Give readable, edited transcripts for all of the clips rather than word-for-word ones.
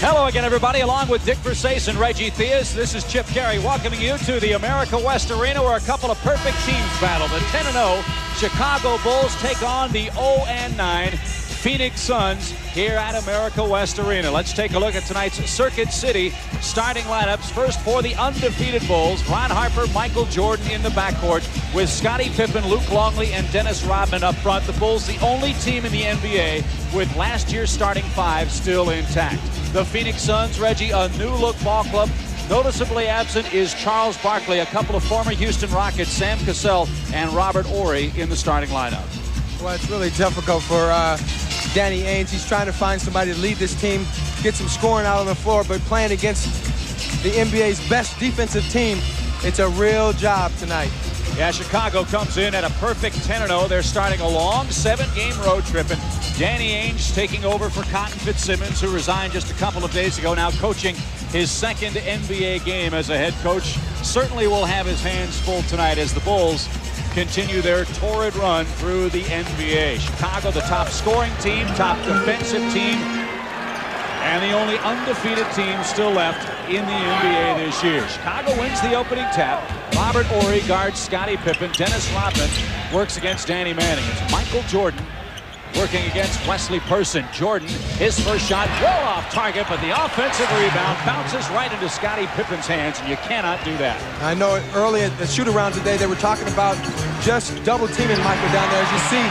Hello again, everybody. Along with Dick Versace and Reggie Theus, this is Chip Carey welcoming you to the America West Arena, where a couple of perfect teams battle. The 10-0 Chicago Bulls take on the 0-9 Phoenix Suns here at America West Arena. Let's take a look at tonight's Circuit City starting lineups. First, for the undefeated Bulls, Ron Harper, Michael Jordan in the backcourt with Scottie Pippen, Luke Longley, and Dennis Rodman up front. The Bulls, the only team in the NBA with last year's starting five still intact. The Phoenix Suns, Reggie, a new-look ball club. Noticeably absent is Charles Barkley, a couple of former Houston Rockets, Sam Cassell, and Robert Horry in the starting lineup. Well, it's really difficult for Danny Ainge. He's trying to find somebody to lead this team, get some scoring out on the floor, but playing against the NBA's best defensive team, it's a real job tonight. Yeah, Chicago comes in at a perfect 10-0. They're starting a long 7-game road trip, and Danny Ainge taking over for Cotton Fitzsimmons, who resigned just a couple of days ago, now coaching his second NBA game as a head coach. Certainly will have his hands full tonight as the Bulls continue their torrid run through the NBA. Chicago, the top scoring team, top defensive team, and the only undefeated team still left in the NBA this year. Chicago wins the opening tap. Robert Horry guards Scottie Pippen. Dennis Rodman works against Danny Manning. It's Michael Jordan working against Wesley Person. Jordan, his first shot, well off target, but the offensive rebound bounces right into Scottie Pippen's hands, and you cannot do that. I know early at the shoot-around today, they were talking about just double-teaming Michael down there. As you see,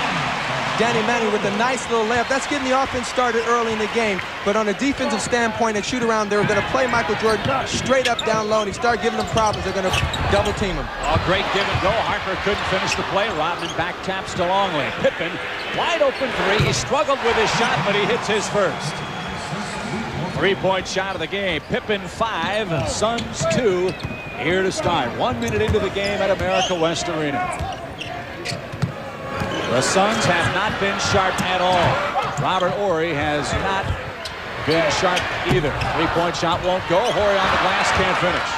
Danny Manning with a nice little layup. That's getting the offense started early in the game. But on a defensive standpoint, at shoot-around, they were going to play Michael Jordan straight up down low, and he started giving them problems. They're going to double-team him. Oh, great give and go. Harper couldn't finish the play. Rodman back taps to Longley. Pippen, wide open three. He struggled with his shot, but he hits his first. Three-point shot of the game. Pippen 5, Suns 2 here to start. 1 minute into the game at America West Arena. The Suns have not been sharp at all. Robert Horry has not been sharp either. Three-point shot won't go. Horry on the glass, can't finish.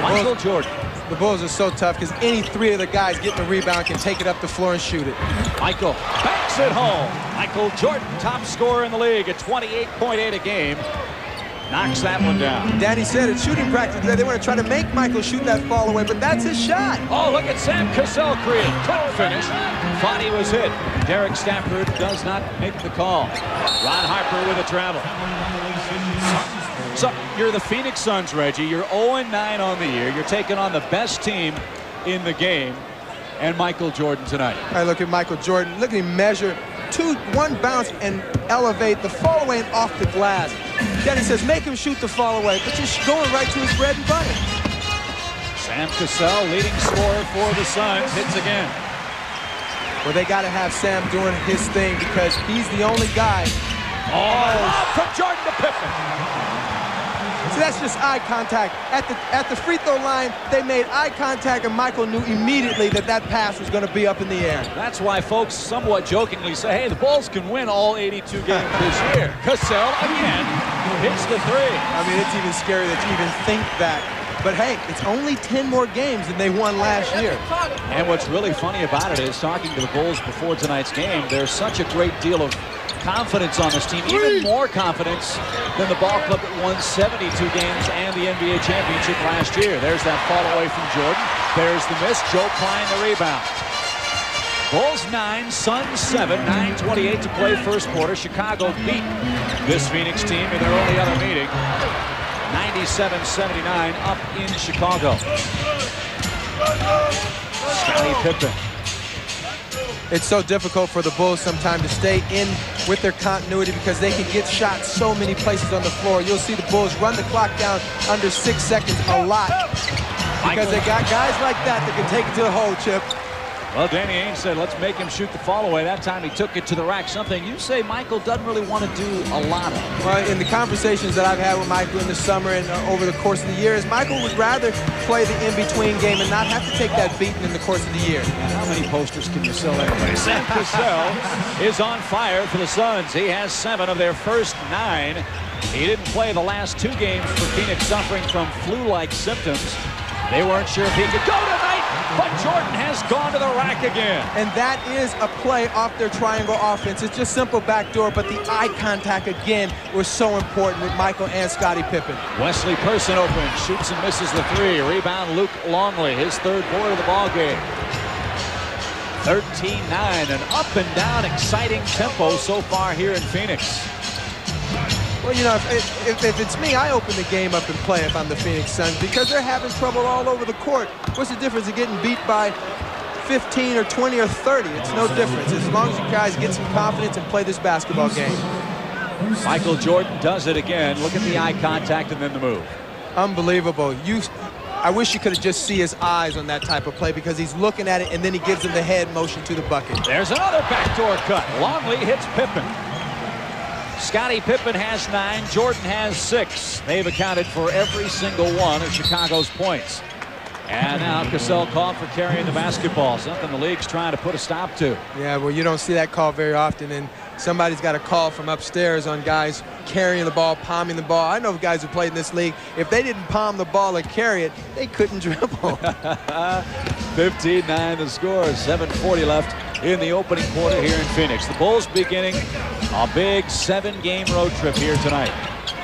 Michael Jordan. The Bulls are so tough because any three of the guys getting the rebound can take it up the floor and shoot it. Michael banks it home. Michael Jordan, top scorer in the league at 28.8 a game. Knocks that one down. Danny said at shooting practice today they want to try to make Michael shoot that fall away, but that's his shot. Oh, look at Sam Cassell create. Couldn't finish. Thought he was hit. Derek Stafford does not make the call. Ron Harper with a travel. So you're the Phoenix Suns, Reggie. You're 0-9 on the year. You're taking on the best team in the game, and Michael Jordan tonight. I look at Michael Jordan. Look at him measure. One bounce and elevate the fall away and off the glass. Danny says make him shoot the fall away, but just going right to his bread and butter. Sam Cassell, leading scorer for the Suns, hits again. Well, they got to have Sam doing his thing because he's the only guy. Oh, from Jordan to Pippen. So that's just eye contact. At the free throw line, they made eye contact, and Michael knew immediately that that pass was going to be up in the air. That's why folks somewhat jokingly say, hey, the Bulls can win all 82 games this year. Cassell again hits the three. I mean, it's even scary that you even think that. But hey, it's only 10 more games than they won last year. And what's really funny about it is, talking to the Bulls before tonight's game, there's such a great deal of confidence on this team, even more confidence than the ball club that won 72 games and the NBA championship last year. There's that fall away from Jordan. There's the miss. Joe Klein the rebound. Bulls 9, Suns 7, 9:28 to play first quarter. Chicago beat this Phoenix team in their only other meeting, 97-79 up in Chicago. Scottie Pippen. It's so difficult for the Bulls sometimes to stay in with their continuity because they can get shots so many places on the floor. You'll see the Bulls run the clock down under 6 seconds a lot because they got guys like that can take it to the hole, Chip. Well, Danny Ainge said, let's make him shoot the fall away. That time he took it to the rack. Something you say Michael doesn't really want to do a lot of. Well, in the conversations that I've had with Michael in the summer and over the course of the year, is Michael would rather play the in-between game and not have to take that beating in the course of the year. And how many posters can you sell anyway? Sam Cassell is on fire for the Suns. He has 7 of their first 9. He didn't play the last 2 games for Phoenix, suffering from flu-like symptoms. They weren't sure if he could go tonight, but Jordan has gone to the rack again. And that is a play off their triangle offense. It's just simple backdoor, but the eye contact again was so important with Michael and Scottie Pippen. Wesley Person open, shoots and misses the three. Rebound Luke Longley, his third board of the ball game. 13-9, an up and down exciting tempo so far here in Phoenix. Well, you know, if it's me, I open the game up and play if I'm the Phoenix Suns because they're having trouble all over the court. What's the difference of getting beat by 15 or 20 or 30? It's no difference as long as you guys get some confidence and play this basketball game. Michael Jordan does it again. Look at the eye contact and then the move. Unbelievable. I wish you could have just see his eyes on that type of play because he's looking at it and then he gives him the head motion to the bucket. There's another backdoor cut. Longley hits Pippen. Scottie Pippen has 9, Jordan has 6. They've accounted for every single one of Chicago's points. And now Cassell called for carrying the basketball, something the league's trying to put a stop to. Yeah, well, you don't see that call very often, and somebody's got a call from upstairs on guys carrying the ball, palming the ball. I know guys who played in this league. If they didn't palm the ball or carry it, they couldn't dribble. 15-9 the score, 7:40 left in the opening quarter here in Phoenix. The Bulls beginning a big 7-game road trip here tonight.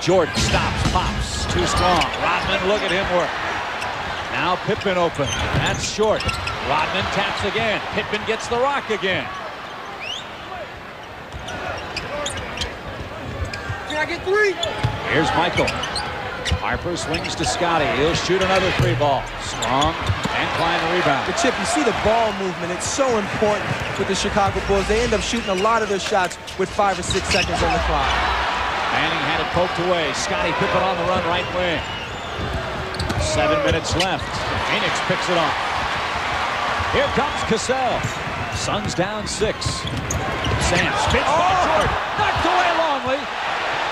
Jordan stops, pops, too strong. Rodman, look at him work. Now Pippen open. That's short. Rodman taps again. Pippen gets the rock again. Can I get 3? Here's Michael. Harper swings to Scottie. He'll shoot another 3 ball. Strong and Klein the rebound. But Chip, you see the ball movement. It's so important with the Chicago Bulls. They end up shooting a lot of their shots with 5 or 6 seconds on the clock. Manning had it poked away. Scottie Pippen on the run right wing. 7 minutes left. Phoenix picks it up. Here comes Cassell. Suns down 6. Sam spins by Jordan. Knocked away Longley.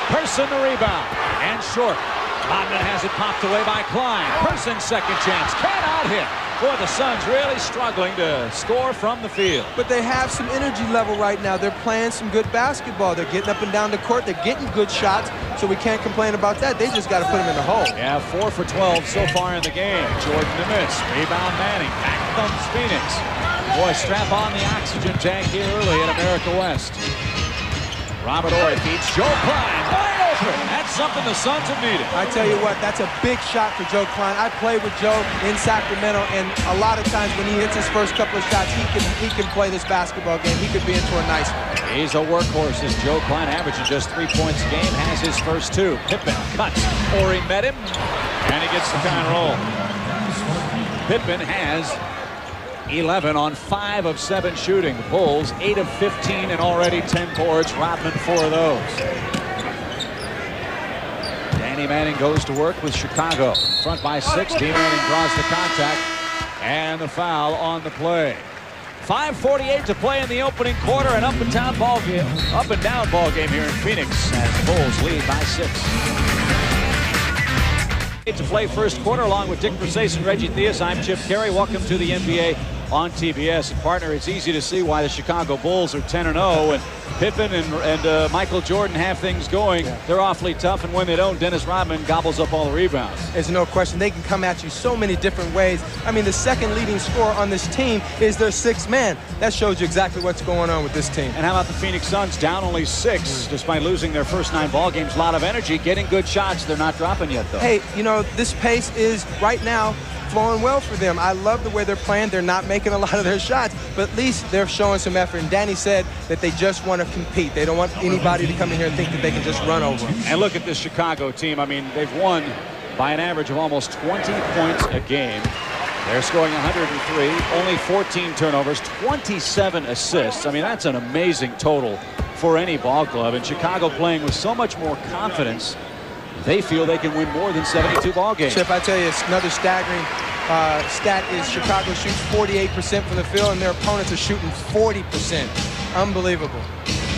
Person the rebound. And short. Rodman has it popped away by Klein. Person's second chance. Cannot hit. Boy, the Suns really struggling to score from the field. But they have some energy level right now. They're playing some good basketball. They're getting up and down the court. They're getting good shots, so we can't complain about that. They just got to put them in the hole. Yeah, 4 for 12 so far in the game. Jordan to miss. Rebound Manning. Back comes Phoenix. Boy, strap on the oxygen tank here early at America West. Robert Horry feeds Joe Klein. Wide open. That's something the Suns have needed. I tell you what, that's a big shot for Joe Klein. I played with Joe in Sacramento, and a lot of times when he hits his first couple of shots, he can play this basketball game. He could be into a nice one. He's a workhorse as Joe Klein, averaging just 3 points a game, has his first 2. Pippen cuts. Horry met him, and he gets the kind of roll. Pippen has 11 on 5 of 7 shooting. The Bulls 8 of 15 and already 10 boards. Rodman 4 of those. Danny Manning goes to work with Chicago. Front by 6. D. Manning draws the contact and the foul on the play. 5:48 to play in the opening quarter. An up and down ball game here in Phoenix as the Bulls lead by 6. To play first quarter along with Dick Versace and Reggie Theus. I'm Chip Carey. Welcome to the NBA on TBS. And partner, it's easy to see why the Chicago Bulls are 10-0 and Pippen and Michael Jordan have things going. They're awfully tough, and when they don't, Dennis Rodman gobbles up all the rebounds. There's no question. They can come at you so many different ways. I mean, the second leading scorer on this team is their 6th man. That shows you exactly what's going on with this team. And how about the Phoenix Suns, down only 6 despite losing their first 9 ball games. A lot of energy, getting good shots. They're not dropping yet, though. Hey, you know, this pace is right now flowing well for them. I love the way they're playing. They're not making a lot of their shots, but at least they're showing some effort. And Danny said that they just want to compete. They don't want anybody to come in here and think that they can just run over them. And look at this Chicago team. I mean, they've won by an average of almost 20 points a game. They're scoring 103, only 14 turnovers, 27 assists. I mean, that's an amazing total for any ball club. And Chicago playing with so much more confidence. They feel they can win more than 72 ball games. Chip, I tell you, it's another staggering stat is Chicago shoots 48% from the field, and their opponents are shooting 40%. Unbelievable.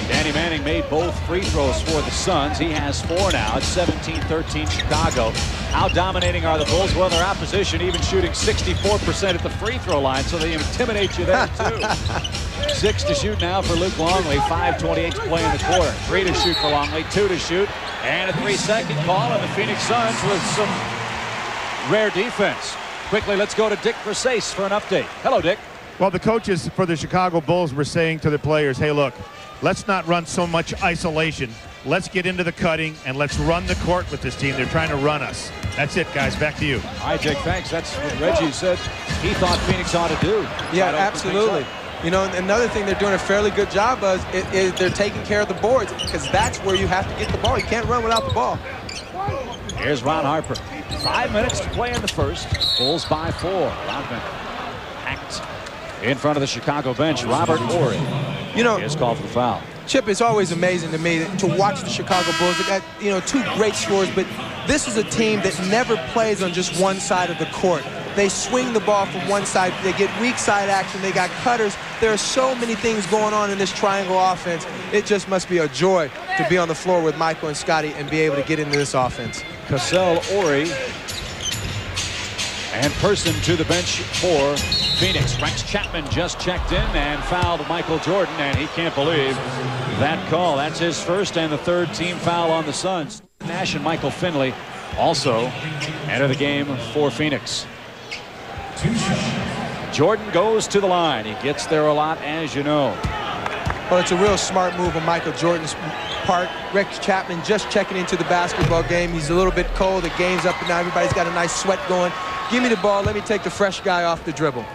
Danny Manning made both free throws for the Suns. He has 4 now. It's 17-13 Chicago. How dominating are the Bulls? Well, their opposition even shooting 64% at the free throw line, so they intimidate you there, too. 6 to shoot now for Luke Longley. 5:28 to play in the quarter. 3 to shoot for Longley, 2 to shoot, and a 3-second call, and the Phoenix Suns with some rare defense. Quickly, let's go to Dick Versace for an update. Hello, Dick. Well, the coaches for the Chicago Bulls were saying to the players, hey, look, let's not run so much isolation. Let's get into the cutting, and let's run the court with this team. They're trying to run us. That's it, guys. Back to you. All right, Dick, thanks. That's what Reggie said he thought Phoenix ought to do. Yeah, absolutely. You know, another thing they're doing a fairly good job of is they're taking care of the boards, because that's where you have to get the ball. You can't run without the ball. Here's Ron Harper. 5 minutes to play in the first. Bulls by 4. Rodman packed in front of the Chicago bench. Robert Horry is called for the foul. Chip, it's always amazing to me to watch the Chicago Bulls. They got, you know, 2 great scorers, but this is a team that never plays on just one side of the court. They swing the ball from one side. They get weak side action. They got cutters. There are so many things going on in this triangle offense. It just must be a joy to be on the floor with Michael and Scotty and be able to get into this offense. Cassell, Horry, and Person to the bench for Phoenix. Rex Chapman just checked in and fouled Michael Jordan, and he can't believe that call. That's his first and the 3rd team foul on the Suns. Nash and Michael Finley also enter the game for Phoenix. Jordan goes to the line. He gets there a lot, as you know. Well, it's a real smart move on Michael Jordan's part. Rex Chapman just checking into the basketball game. He's a little bit cold. The game's up and now. Everybody's got a nice sweat going. Give me the ball. Let me take the fresh guy off the dribble.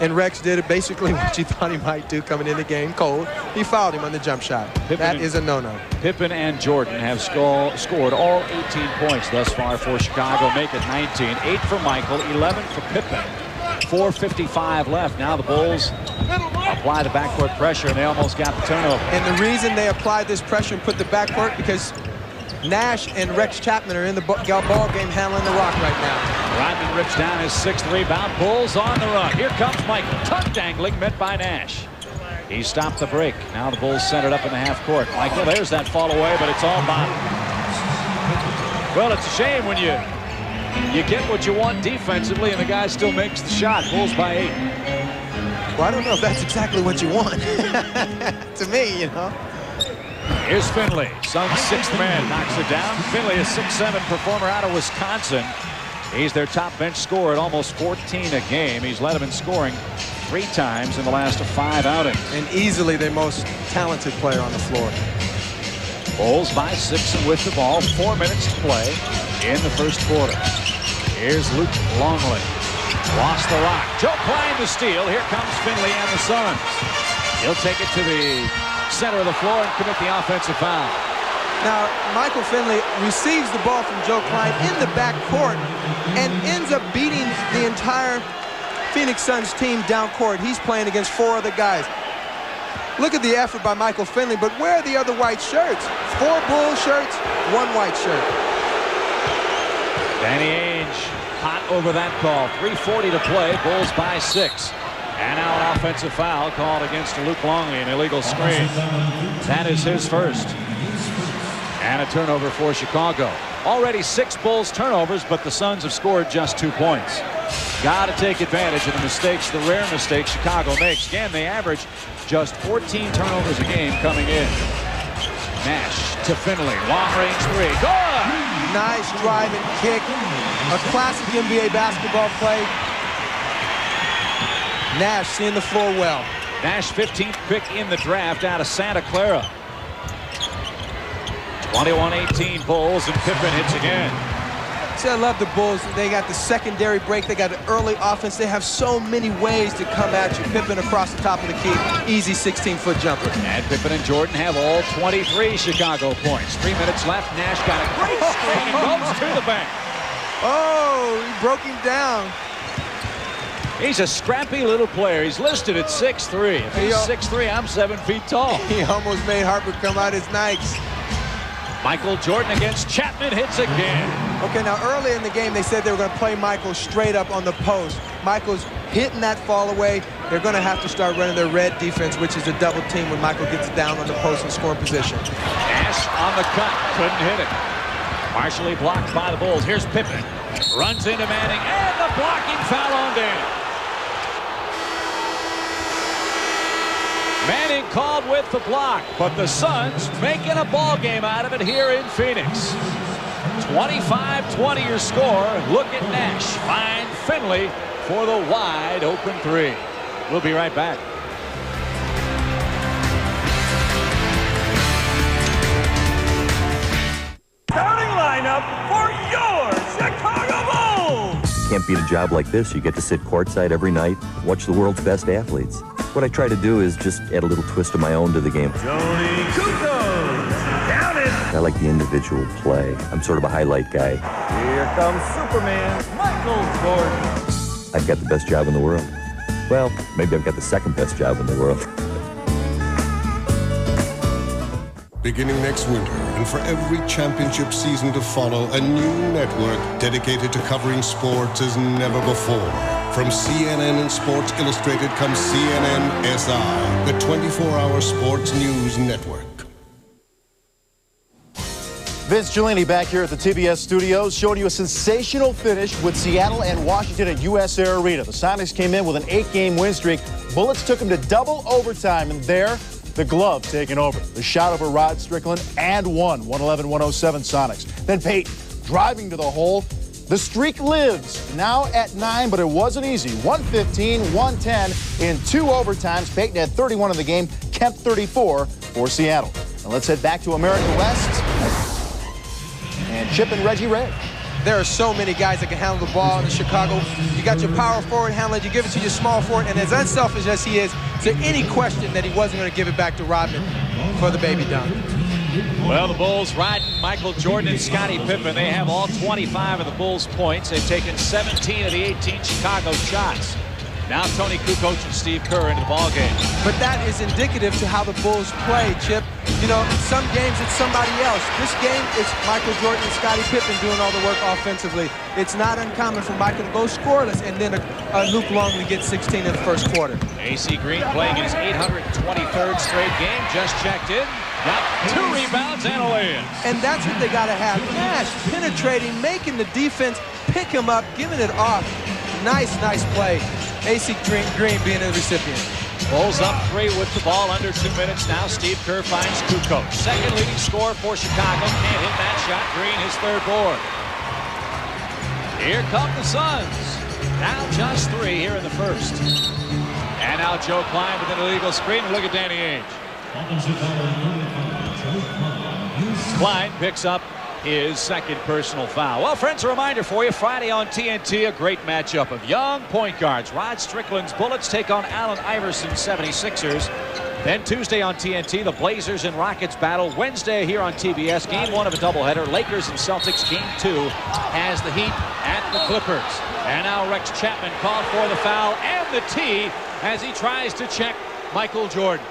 And Rex did basically what you thought he might do coming in the game, cold. He fouled him on the jump shot. That is a no-no. Pippen and Jordan have scored all 18 points thus far for Chicago. Make it 19. 8 for Michael, 11 for Pippen. 4:55 left. Now the Bulls apply the backcourt pressure, and they almost got the turnover. And the reason they applied this pressure and put the backcourt, because Nash and Rex Chapman are in the ball game handling the rock right now. Rodman rips down his 6th rebound. Bulls on the run. Here comes Michael. Tongue dangling, met by Nash. He stopped the break. Now the Bulls send it up in the half court. Michael, there's that fall away, but it's all bottom. Well, it's a shame when you get what you want defensively and the guy still makes the shot. Bulls by 8. Well, I don't know if that's exactly what you want. To me, you know. Here's Finley, Suns' 6th man, knocks it down. Finley, a 6'7" performer out of Wisconsin. He's their top bench scorer at almost 14 a game. He's led them in scoring 3 times in the last 5 outings. And easily their most talented player on the floor. Bulls by 6 and with the ball. 4 minutes to play in the first quarter. Here's Luke Longley. Lost the rock. Joe Klein the steal. Here comes Finley and the Suns. He'll take it to the center of the floor and commit the offensive foul. Now, Michael Finley receives the ball from Joe Klein in the backcourt and ends up beating the entire Phoenix Suns team down court. He's playing against 4 other guys. Look at the effort by Michael Finley, but where are the other white shirts? 4 Bull shirts, 1 white shirt. Danny Ainge hot over that call. 3:40 to play. Bulls by 6. And now an offensive foul called against Luke Longley, an illegal screen. That is his first. And a turnover for Chicago. Already 6 Bulls turnovers, but the Suns have scored just 2 points. Got to take advantage of the mistakes, the rare mistakes Chicago makes. Again, they average just 14 turnovers a game coming in. Nash to Finley, long-range 3. Good! Nice drive and kick. A classic NBA basketball play. Nash seeing the floor well. Nash, 15th pick in the draft out of Santa Clara. 21-18 Bulls, and Pippen hits again. See, I love the Bulls. They got the secondary break. They got an early offense. They have so many ways to come at you. Pippen across the top of the key. Easy 16-foot jumper. And Pippen and Jordan have all 23 Chicago points. 3 minutes left. Nash got a great screen and goes to the bank. Oh, he broke him down. He's a scrappy little player. He's listed at 6'3". If he's 6'3", I'm 7 feet tall. He almost made Harper come out his Nikes. Michael Jordan against Chapman, hits again. Okay, now early in the game, they said they were going to play Michael straight up on the post. Michael's hitting that fall away. They're going to have to start running their red defense, which is a double team when Michael gets down on the post and scoring position. Nash on the cut, couldn't hit it. Partially blocked by the Bulls. Here's Pippen. Runs into Manning, and the blocking foul on Danny. Manning called with the block, but the Suns making a ball game out of it here in Phoenix. 25-20 your score. Look at Nash. Finds Finley for the wide open three. We'll be right back. Starting lineup for your Chicago Bulls. Can't beat a job like this. You get to sit courtside every night, watch the world's best athletes. What I try to do is just add a little twist of my own to the game. Tony Kukoc, down it. I like the individual play. I'm sort of a highlight guy. Here comes Superman, Michael Jordan. I've got the best job in the world. Well, maybe I've got the second best job in the world. Beginning next winter, and for every championship season to follow, a new network dedicated to covering sports as never before. From CNN and Sports Illustrated comes CNN SI, the 24-hour sports news network. Vince Giuliani back here at the TBS studios, showing you a sensational finish with Seattle and Washington at US Air Arena. The Sonics came in with an 8-game win streak. Bullets took them to double overtime, and there, the glove taking over. The shot over Rod Strickland and one, 111-107 Sonics. Then Payton driving to the hole. The streak lives, now at 9, but it wasn't easy. 115, 110 in 2 overtimes. Payton had 31 in the game, Kemp 34 for Seattle. Now let's head back to America West and Chip and Reggie Reg. There are so many guys that can handle the ball in Chicago. You got your power forward handler, you give it to your small forward, and as unselfish as he is, to any question that he wasn't going to give it back to Rodman for the baby dunk. Well, the Bulls riding Michael Jordan and Scottie Pippen. They have all 25 of the Bulls' points. They've taken 17 of the 18 Chicago shots. Now Tony Kukoc and Steve Kerr into the ballgame. But that is indicative to how the Bulls play, Chip. You know, some games it's somebody else. This game, it's Michael Jordan and Scottie Pippen doing all the work offensively. It's not uncommon for Michael to go scoreless, and then Luke Longley gets 16 in the first quarter. AC Green playing his 823rd straight game, just checked in. Got 2 rebounds and a lay-in. And that's what they got to have. Nash penetrating, making the defense pick him up, giving it off. Nice play. AC Green being the recipient. Bulls up 3 with the ball under 2 minutes now. Steve Kerr finds Kukoc. Second leading scorer for Chicago. Can't hit that shot. Green his 3rd board. Here come the Suns. Now just 3 here in the first. And now Joe Klein with an illegal screen. And look at Danny Ainge. Klein picks up his 2nd personal foul. Well, friends, a reminder for you, Friday on TNT, a great matchup of young point guards. Rod Strickland's Bullets take on Allen Iverson's 76ers. Then Tuesday on TNT, the Blazers and Rockets battle. Wednesday here on TBS, game 1 of a doubleheader. Lakers and Celtics, game 2 has the Heat at the Clippers. And now Rex Chapman called for the foul and the tee as he tries to check Michael Jordan.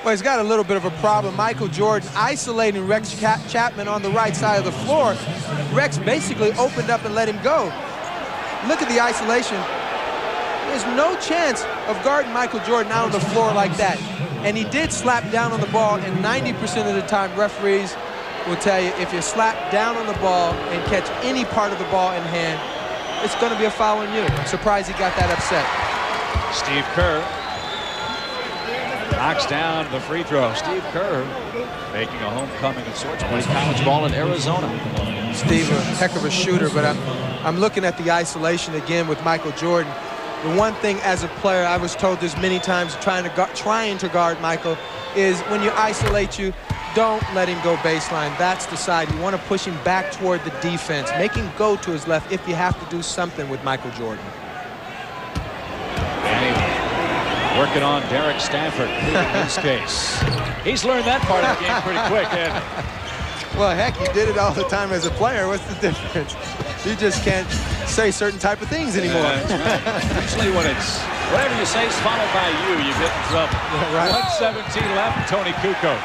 Well, he's got a little bit of a problem. Michael Jordan isolating Rex Chapman on the right side of the floor. Rex basically opened up and let him go. Look at the isolation. There's no chance of guarding Michael Jordan out on the floor like that. And he did slap down on the ball, and 90% of the time referees will tell you if you slap down on the ball and catch any part of the ball in hand, it's going to be a foul on you. I'm surprised he got that upset. Steve Kerr knocks down the free throw. Steve Kerr making a homecoming of sorts. Plays college ball in Arizona. Steve, a heck of a shooter, but I'm looking at the isolation again with Michael Jordan. The one thing as a player, I was told this many times trying to guard Michael, is when you isolate you, don't let him go baseline. That's the side. You want to push him back toward the defense. Make him go to his left if you have to do something with Michael Jordan. Working on Derek Stanford in this case. He's learned that part of the game pretty quick, hasn't he? Well, heck, he did it all the time as a player. What's the difference? You just can't say certain type of things anymore. That's right. Usually when it's whatever you say is followed by you get in trouble. Right. 1:17 left. Tony Kukoc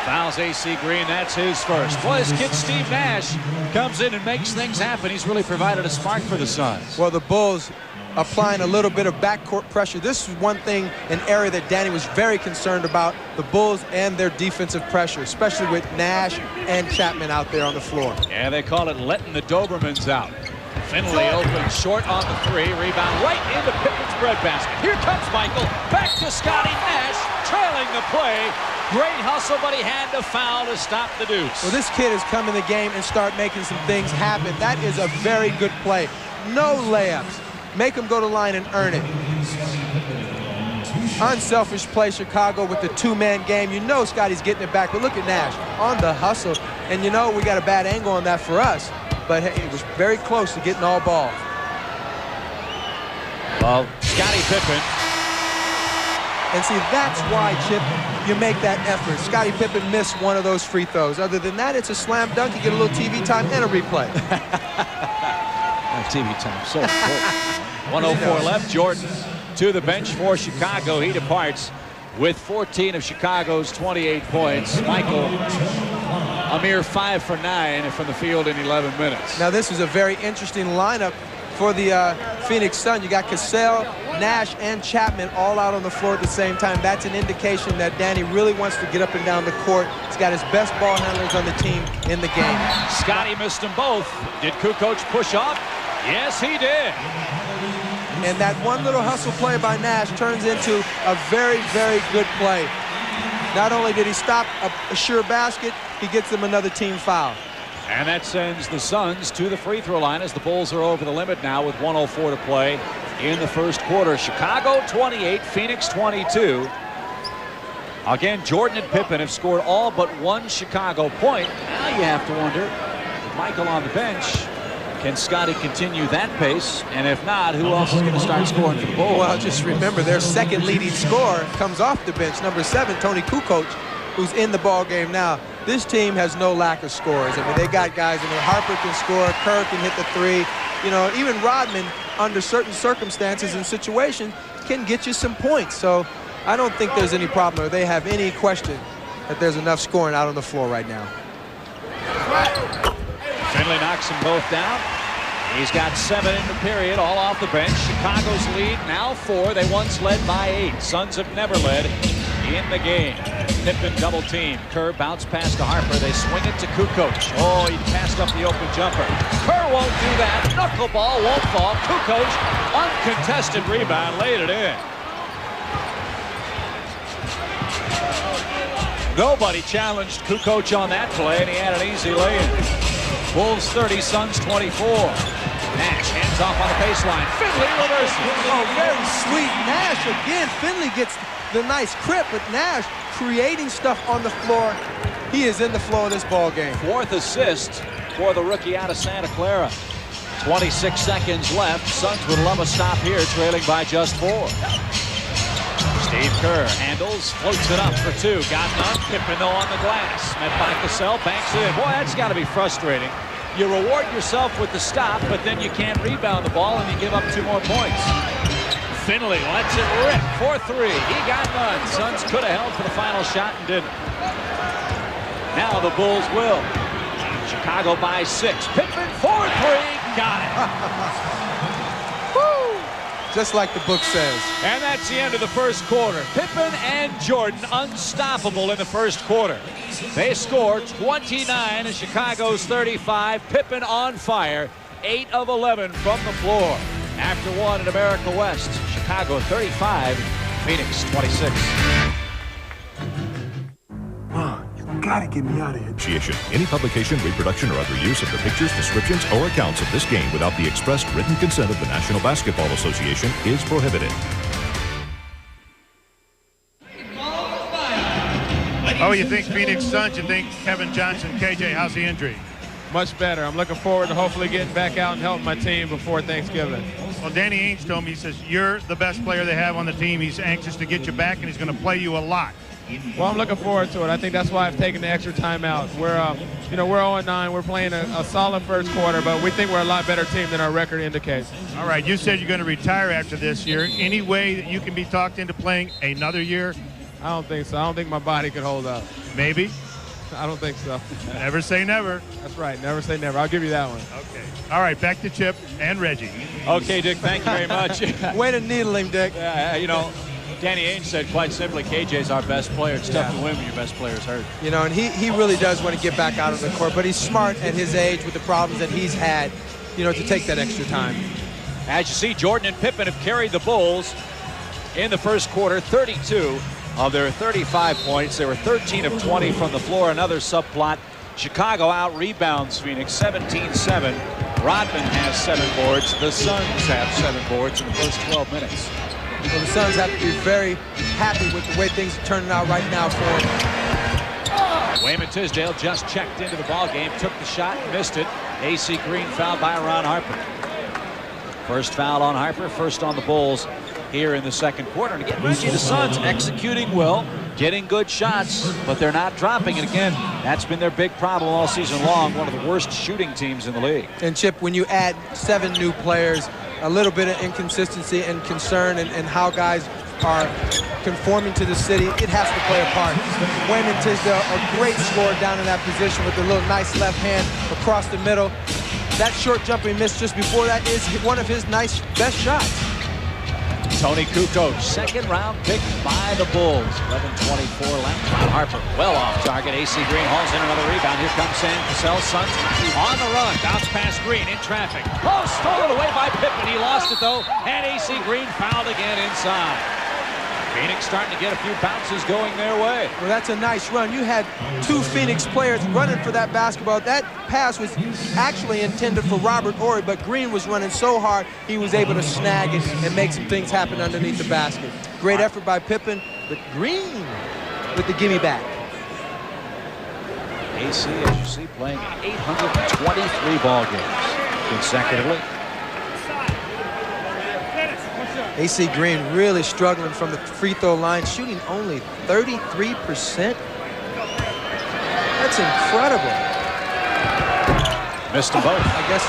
fouls AC Green. That's his first. Well, his kid Steve Nash comes in and makes things happen. He's really provided a spark for the Suns. Well, the Bulls applying a little bit of backcourt pressure. This is one thing, an area that Danny was very concerned about, the Bulls and their defensive pressure, especially with Nash and Chapman out there on the floor. Yeah, they call it letting the Dobermans out. Finley open short on the 3, rebound right into Pippen's breadbasket. Here comes Michael, back to Scotty Nash, trailing the play. Great hustle, but he had to foul to stop the deuce. Well, this kid has come in the game and start making some things happen. That is a very good play. No layups. Make him go to the line and earn it. Unselfish play, Chicago, with the two-man game. You know Scotty's getting it back, but look at Nash on the hustle. And you know we got a bad angle on that for us, but hey, it was very close to getting all ball. Well, Scottie Pippen. And see, that's why, Chip, you make that effort. Scottie Pippen missed one of those free throws. Other than that, it's a slam dunk. You get a little TV time and a replay. TV time, so important. 1:04 left. Jordan to the bench for Chicago. He departs with 14 of Chicago's 28 points. Michael, a mere 5 for 9 from the field in 11 minutes. Now, this is a very interesting lineup for the Phoenix Sun. You got Cassell, Nash, and Chapman all out on the floor at the same time. That's an indication that Danny really wants to get up and down the court. He's got his best ball handlers on the team in the game. Scotty missed them both. Did Kukoc push up? Yes, he did. And that one little hustle play by Nash turns into a very, very good play. Not only did he stop a sure basket, he gets them another team foul. And that sends the Suns to the free throw line as the Bulls are over the limit now with 1:04 to play in the first quarter. Chicago 28, Phoenix 22. Again, Jordan and Pippen have scored all but one Chicago point. Now you have to wonder, with Michael on the bench, can Scotty continue that pace? And if not, who else is going to start scoring for the Bulls? Well, just remember, their second leading scorer comes off the bench, number 7, Tony Kukoc, who's in the ball game now. This team has no lack of scorers. I mean, they got guys, I mean, Harper can score, Kerr can hit the three. You know, even Rodman, under certain circumstances and situations, can get you some points. So I don't think there's any problem or they have any question that there's enough scoring out on the floor right now. Finley knocks them both down. He's got 7 in the period, all off the bench. Chicago's lead now 4. They once led by 8. Suns have never led in the game. Pippen double team. Kerr bounce pass to Harper. They swing it to Kukoc. Oh, he passed up the open jumper. Kerr won't do that. Knuckleball won't fall. Kukoc, uncontested rebound, laid it in. Nobody challenged Kukoc on that play, and he had an easy lay-in. Bulls 30, Suns 24. Nash hands off on the baseline. Finley reverses. Oh, very sweet. Nash again. Finley gets the nice crip, but Nash creating stuff on the floor. He is in the flow of this ball game. 4th assist for the rookie out of Santa Clara. 26 seconds left. Suns would love a stop here, trailing by just 4. Steve Kerr handles, floats it up for 2. Got none. Pippen though on the glass. Met by Cassell, banks it in. Boy, that's got to be frustrating. You reward yourself with the stop, but then you can't rebound the ball and you give up 2 more points. Finley lets it rip for 3. He got none. Suns could have held for the final shot and didn't. Now the Bulls will. Chicago by 6. Pippen for 3. Got it. Just like the book says. And that's the end of the first quarter. Pippen and Jordan unstoppable in the first quarter. They scored 29 and Chicago's 35. Pippen on fire, 8 of 11 from the floor. After 1 at America West, Chicago 35, Phoenix 26. Gotta get me out of here. Any publication, reproduction, or other use of the pictures, descriptions, or accounts of this game without the expressed written consent of the National Basketball Association is prohibited. Oh, you think Phoenix Suns? You think Kevin Johnson? KJ, how's the injury? Much better. I'm looking forward to hopefully getting back out and helping my team before Thanksgiving. Well, Danny Ainge told me, he says, you're the best player they have on the team. He's anxious to get you back, and he's going to play you a lot. Well, I'm looking forward to it. I think that's why I've taken the extra time out. We're 0-9. We're playing a solid first quarter, but we think we're a lot better team than our record indicates. All right, you said you're going to retire after this year. Any way that you can be talked into playing another year? I don't think so. I don't think my body could hold up. Maybe? I don't think so. Never say never. That's right. Never say never. I'll give you that one. Okay. All right, back to Chip and Reggie. Okay, Dick, thank you very much. Way to needle him, Dick. Danny Ainge said quite simply, KJ's our best player. It's tough to win when your best player's hurt. You know, and he really does want to get back out on the court, but he's smart at his age with the problems that he's had, to take that extra time. As you see, Jordan and Pippen have carried the Bulls in the first quarter, 32 of their 35 points. They were 13 of 20 from the floor. Another subplot. Chicago out rebounds Phoenix 17-7. Rodman has 7 boards. The Suns have 7 boards in the first 12 minutes. Well, the Suns have to be very happy with the way things are turning out right now for them. Wayman Tisdale just checked into the ball game, took the shot, missed it. AC Green fouled by Ron Harper. First foul on Harper, first on the Bulls here in the second quarter. And again, Reggie, the Suns executing well, getting good shots, but they're not dropping. And again, that's been their big problem all season long. One of the worst shooting teams in the league. And Chip, when you add 7 new players, a little bit of inconsistency and concern and how guys are conforming to the city, it has to play a part. Wayman Tisdale, a great scorer down in that position with a little nice left hand across the middle. That short jumper he missed just before that is one of his best shots. Tony Kukoc, second round pick by the Bulls. 11:24 left. Ron Harper well off target. AC Green hauls in another rebound. Here comes Sam Cassell. Suns on the run. Bounce past Green in traffic. Oh, stolen away by Pippen. He lost it though. And AC Green fouled again inside. Phoenix starting to get a few bounces going their way. Well, that's a nice run. You had 2 Phoenix players running for that basketball. That pass was actually intended for Robert Horry, but Green was running so hard he was able to snag it and make some things happen underneath the basket. Great effort by Pippen, but Green with the gimme back. AC, as you see, playing 823 ball games consecutively. AC Green really struggling from the free throw line, shooting only 33%. That's incredible. Missed them both. I guess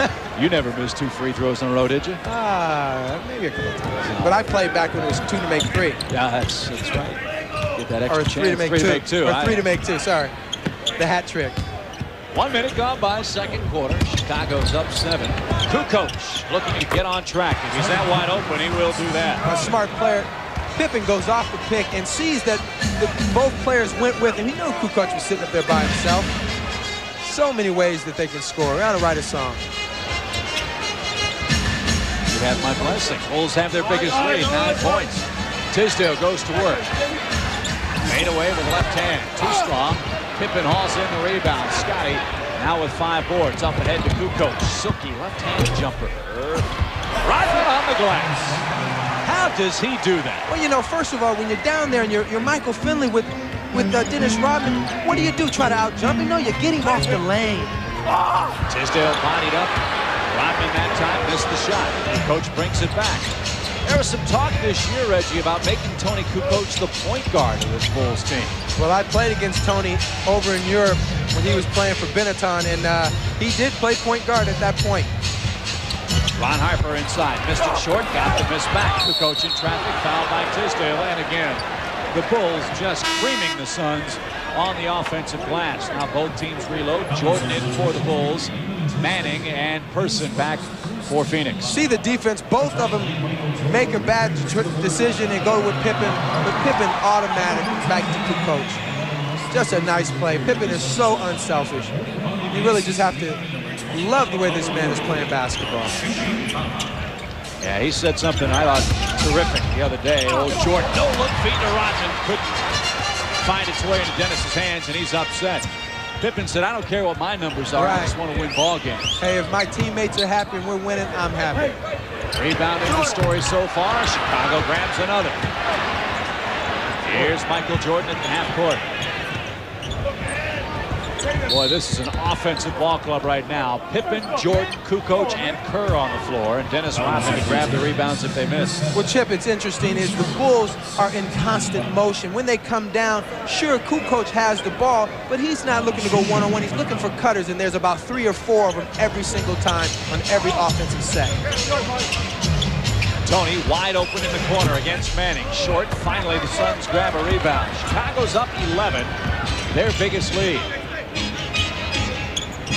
not. You never missed 2 free throws in a row, did you? Maybe a couple times. But I played back when it was 2 to make 3. Yeah, that's right. Get that extra or 3 to make 2. Or 3 to make 2, sorry. The hat trick. 1 minute gone by, second quarter. Chicago's up 7. Kukoc looking to get on track. If he's that wide open, he will do that. A smart player. Pippen goes off the pick and sees that both players went with him. He knew Kukoc was sitting up there by himself. So many ways that they can score. We ought to write a song. You have my blessing. Bulls have their biggest lead, 9 points. Tisdale goes to work. Made away with left hand. Too strong. Pippen hauls in the rebound. Scotty now with 5 boards. Up ahead to Kukoc. Silky left-hand jumper. Rodman on the glass. How does he do that? Well, you know, first of all, when you're down there and you're Michael Finley with Dennis Rodman, what do you do? Try to out-jump him? No, you get him off the lane. Tisdale bodied up. Rodman that time missed the shot. Coach brings it back. There was some talk this year, Reggie, about making Tony Kukoc the point guard of this Bulls team. Well, I played against Tony over in Europe when he was playing for Benetton, and he did play point guard at that point. Ron Harper inside, missed it short, got the miss back. Kukoc in traffic, fouled by Tisdale, and again, the Bulls just creaming the Suns on the offensive glass. Now both teams reload. Jordan in for the Bulls, Manning and Person back for Phoenix. See the defense, both of them make a bad decision and go with Pippen, but Pippen automatic back to Kukoc. Just a nice play. Pippen is so unselfish. You really just have to love the way this man is playing basketball. Yeah, he said something I thought terrific the other day. Old Jordan, no look feed to Rodman, couldn't find its way into Dennis's hands, and he's upset. Pippen said, I don't care what my numbers are, I just want to win ball games. Hey, if my teammates are happy and we're winning, I'm happy. Rebounding the story so far, Chicago grabs another. Here's Michael Jordan at the half court. Boy, this is an offensive ball club right now. Pippen, Jordan, Kukoc, and Kerr on the floor, and Dennis Rodman to grab the rebounds if they miss. Well, Chip, it's interesting is the Bulls are in constant motion. When they come down, sure, Kukoc has the ball, but he's not looking to go one-on-one. He's looking for cutters, and there's about 3 or 4 of them every single time on every offensive set. Tony wide open in the corner against Manning. Short. Finally, the Suns grab a rebound. Chicago's up 11, their biggest lead.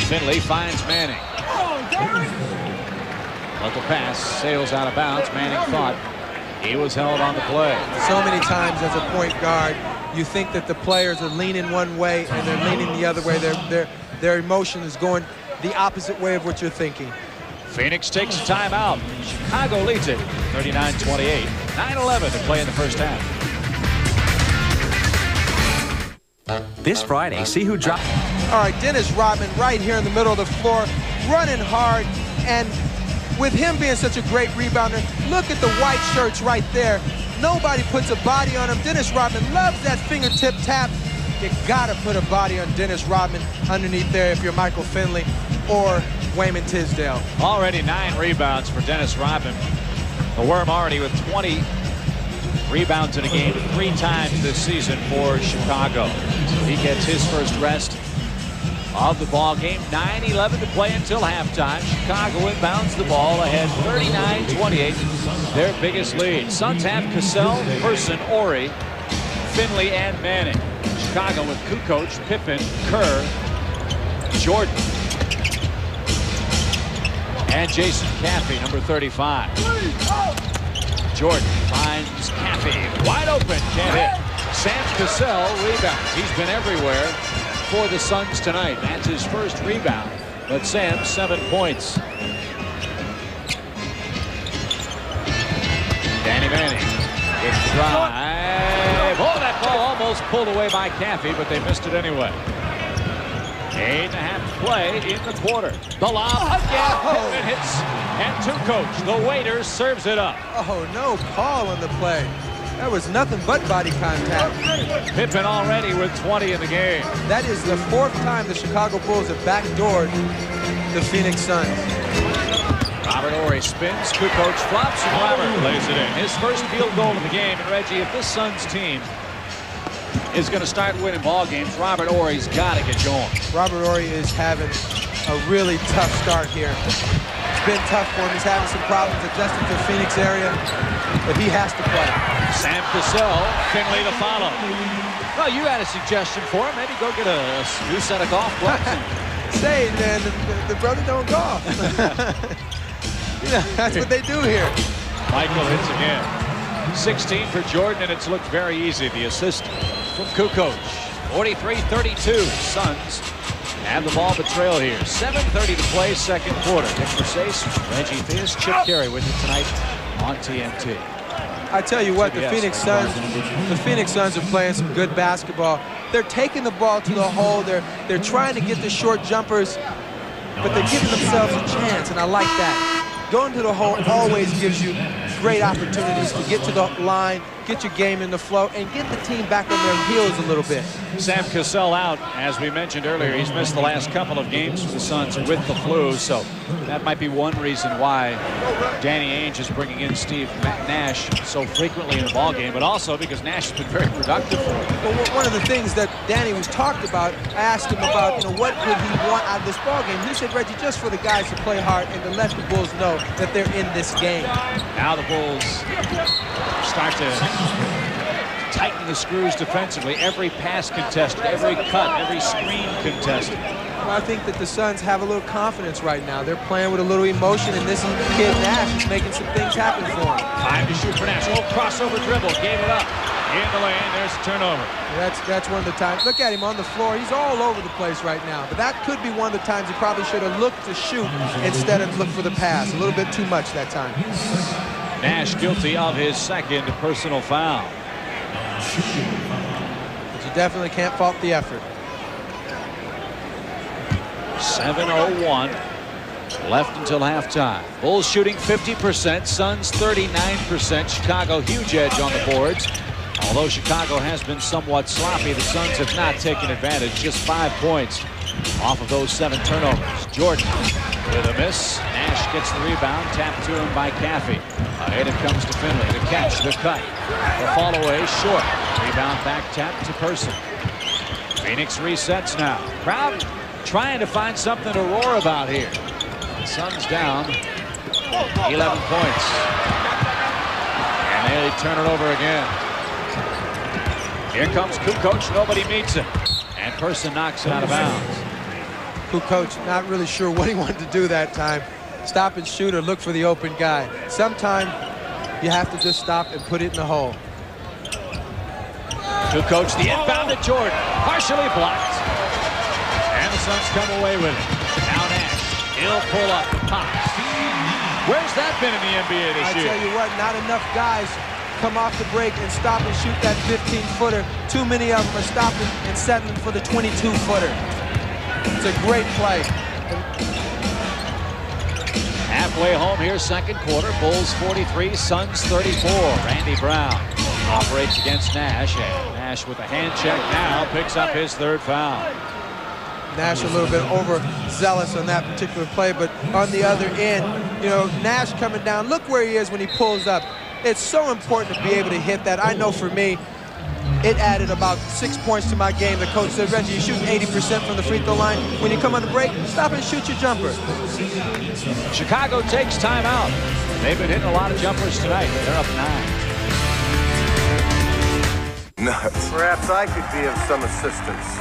Finley finds Manning. But the pass sails out of bounds. Manning thought he was held on the play. So many times as a point guard, you think that the players are leaning one way and they're leaning the other way. Their emotion is going the opposite way of what you're thinking. Phoenix takes a timeout. Chicago leads it 39-28. 9:11 to play in the first half. This Friday, see who dropped. All right, Dennis Rodman right here in the middle of the floor, running hard, and with him being such a great rebounder, look at the white shirts right there. Nobody puts a body on him. Dennis Rodman loves that fingertip tap. You gotta put a body on Dennis Rodman underneath there if you're Michael Finley or Wayman Tisdale. Already 9 rebounds for Dennis Rodman. The Worm already with 20 rebounds in a game 3 times this season for Chicago. So he gets his first rest of the ball game. 9:11 to play until halftime. Chicago inbounds the ball ahead 39-28. Their biggest lead. Suns have Cassell, Person, Ori, Finley, and Manning. Chicago with Kukoc, Pippen, Kerr, Jordan, and Jason Caffey, number 35. Jordan finds Caffey, wide open, can't hit. Sam Cassell rebounds. He's been everywhere for the Suns tonight. That's his first rebound, but Sam 7 points. Danny Manning, good drive. Oh, that ball almost pulled away by Caffey, but they missed it anyway. 8.5 to play in the quarter. The lob again. Pippen hits, and Kukoc, the waiter, serves it up. Oh, no call on the play. That was nothing but body contact. Pippen already with 20 in the game. That is the 4th time the Chicago Bulls have backdoored the Phoenix Suns. Robert Horry spins, Kukoc flops, and Robert lays it in. His first field goal of the game. And Reggie, if this Suns team is going to start winning ball games, Robert Horry's got to get going. Robert Horry is having a really tough start here. It's been tough for him. He's having some problems adjusting to the Phoenix area, but he has to play. Sam Cassell, Finley to follow. Well, you had a suggestion for him. Maybe go get a new set of golf clubs. Say, man, the brother don't golf. You know, that's what they do here. Michael hits again. 16 for Jordan, and it's looked very easy. The assist from Kukoc. 43-32. Suns have the ball but trail here. 7:30 to play, second quarter. Nick Mercedes, Reggie Theus, Chip Carey with you tonight on TNT. I tell you what, the Phoenix Suns are playing some good basketball. They're taking the ball to the hole. They're trying to get the short jumpers, but they're giving themselves a chance, and I like that. Going to the hole always gives you great opportunities to get to the line, get your game in the flow, and get the team back on their heels a little bit. Sam Cassell out, as we mentioned earlier. He's missed the last couple of games for the Suns with the flu, so that might be one reason why Danny Ainge is bringing in Steve Nash so frequently in the ballgame, but also because Nash has been very productive for him. Well, one of the things that Danny was talked about, I asked him about, what could he want out of this ballgame. He said, Reggie, just for the guys to play hard and to let the Bulls know that they're in this game. Now the Bulls start to tighten the screws defensively. Every pass contested, every cut, every screen contested. Well, I think that the Suns have a little confidence right now. They're playing with a little emotion, and this kid Nash is making some things happen for him. Time to shoot for Nash. Oh, crossover dribble, gave it up. In the lane, there's a turnover. That's one of the times. Look at him on the floor. He's all over the place right now. But that could be one of the times he probably should have looked to shoot instead of look for the pass. A little bit too much that time. Nash guilty of his second personal foul. But you definitely can't fault the effort. 7:01 left until halftime. Bulls shooting 50%, Suns 39%. Chicago huge edge on the boards. Although Chicago has been somewhat sloppy, the Suns have not taken advantage. Just 5 points off of those 7 turnovers. Jordan with a miss. Nash gets the rebound, tapped to him by Caffey. Ahead it comes to Finley. The catch, the cut. The fall away, short. Rebound back tap to Person. Phoenix resets now. Crowd trying to find something to roar about here. The Suns down 11 points. And they turn it over again. Here comes Kukoc. Nobody meets him. And Person knocks it out of bounds. Kukoc not really sure what he wanted to do that time. Stop and shoot or look for the open guy. Sometimes you have to just stop and put it in the hole. Kukoc, the inbound to Jordan. Partially blocked. And the Suns come away with it. Now Nash. He'll pull up. Pops. Where's that been in the NBA this year? I tell you what, not enough guys come off the break and stop and shoot that 15-footer. Too many of them are stopping and settling for the 22-footer. It's a great play. Halfway home here, second quarter. Bulls 43, Suns 34. Randy Brown operates against Nash, and Nash with a hand check now picks up his third foul. Nash a little bit overzealous on that particular play, but on the other end, you know, Nash coming down, look where he is when he pulls up. It's so important to be able to hit that. I know for me, it added about 6 points to my game. The coach said, Reggie, you're shooting 80% from the free throw line. When you come on the break, stop and shoot your jumper. Chicago takes timeout. They've been hitting a lot of jumpers tonight. They're up 9. Nuts. Perhaps I could be of some assistance.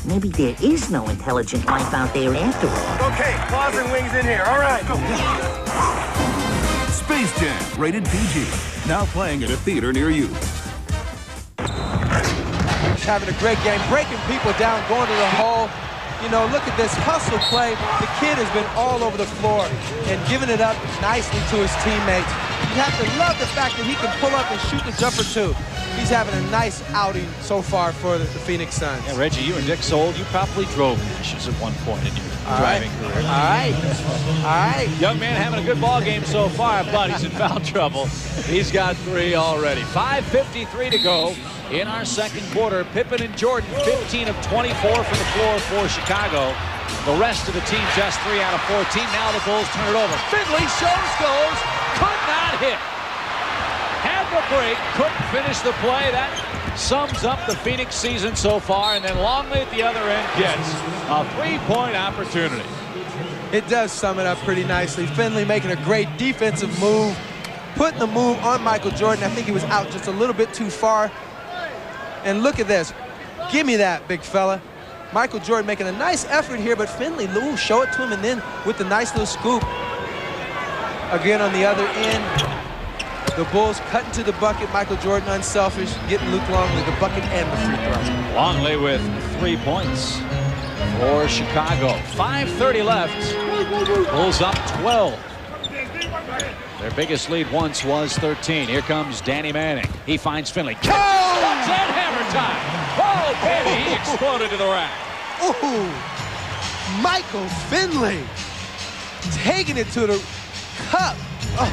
Maybe there is no intelligent life out there after all. Okay, claws and wings in here. All right. Space Jam, rated PG. Now playing at a theater near you. He's having a great game, breaking people down, going to the hole. You know, look at this hustle play. The kid has been all over the floor and giving it up nicely to his teammates. You have to love the fact that he can pull up and shoot the jumper too. He's having a nice outing so far for the Phoenix Suns. Yeah, Reggie, you and Dick Sold, you probably drove Ashes at one point in your driving career. All right. Young man having a good ball game so far, but he's in foul trouble. He's got 3 already. 5:53 to go in our second quarter. Pippen and Jordan, 15 of 24 from the floor for Chicago. The rest of the team just 3 out of 14. Now the Bulls turn it over. Finley shows goes, could not hit. Had the break, couldn't finish the play. That sums up the Phoenix season so far, and then Longley at the other end gets a 3-point opportunity. It does sum it up pretty nicely. Finley making a great defensive move, putting the move on Michael Jordan. I think he was out just a little bit too far. And look at this. Give me that, big fella. Michael Jordan making a nice effort here, but Finley, Lou, show it to him, and then with the nice little scoop. Again on the other end. The Bulls cutting to the bucket. Michael Jordan unselfish, getting Luke Longley the bucket and the free throw. Longley with 3 points for Chicago. 5:30 left. Bulls up 12. Their biggest lead once was 13. Here comes Danny Manning. He finds Finley. Oh! And hammer time. Oh, baby, he exploded to the rack. Ooh, Michael Finley taking it to the cup. Oh,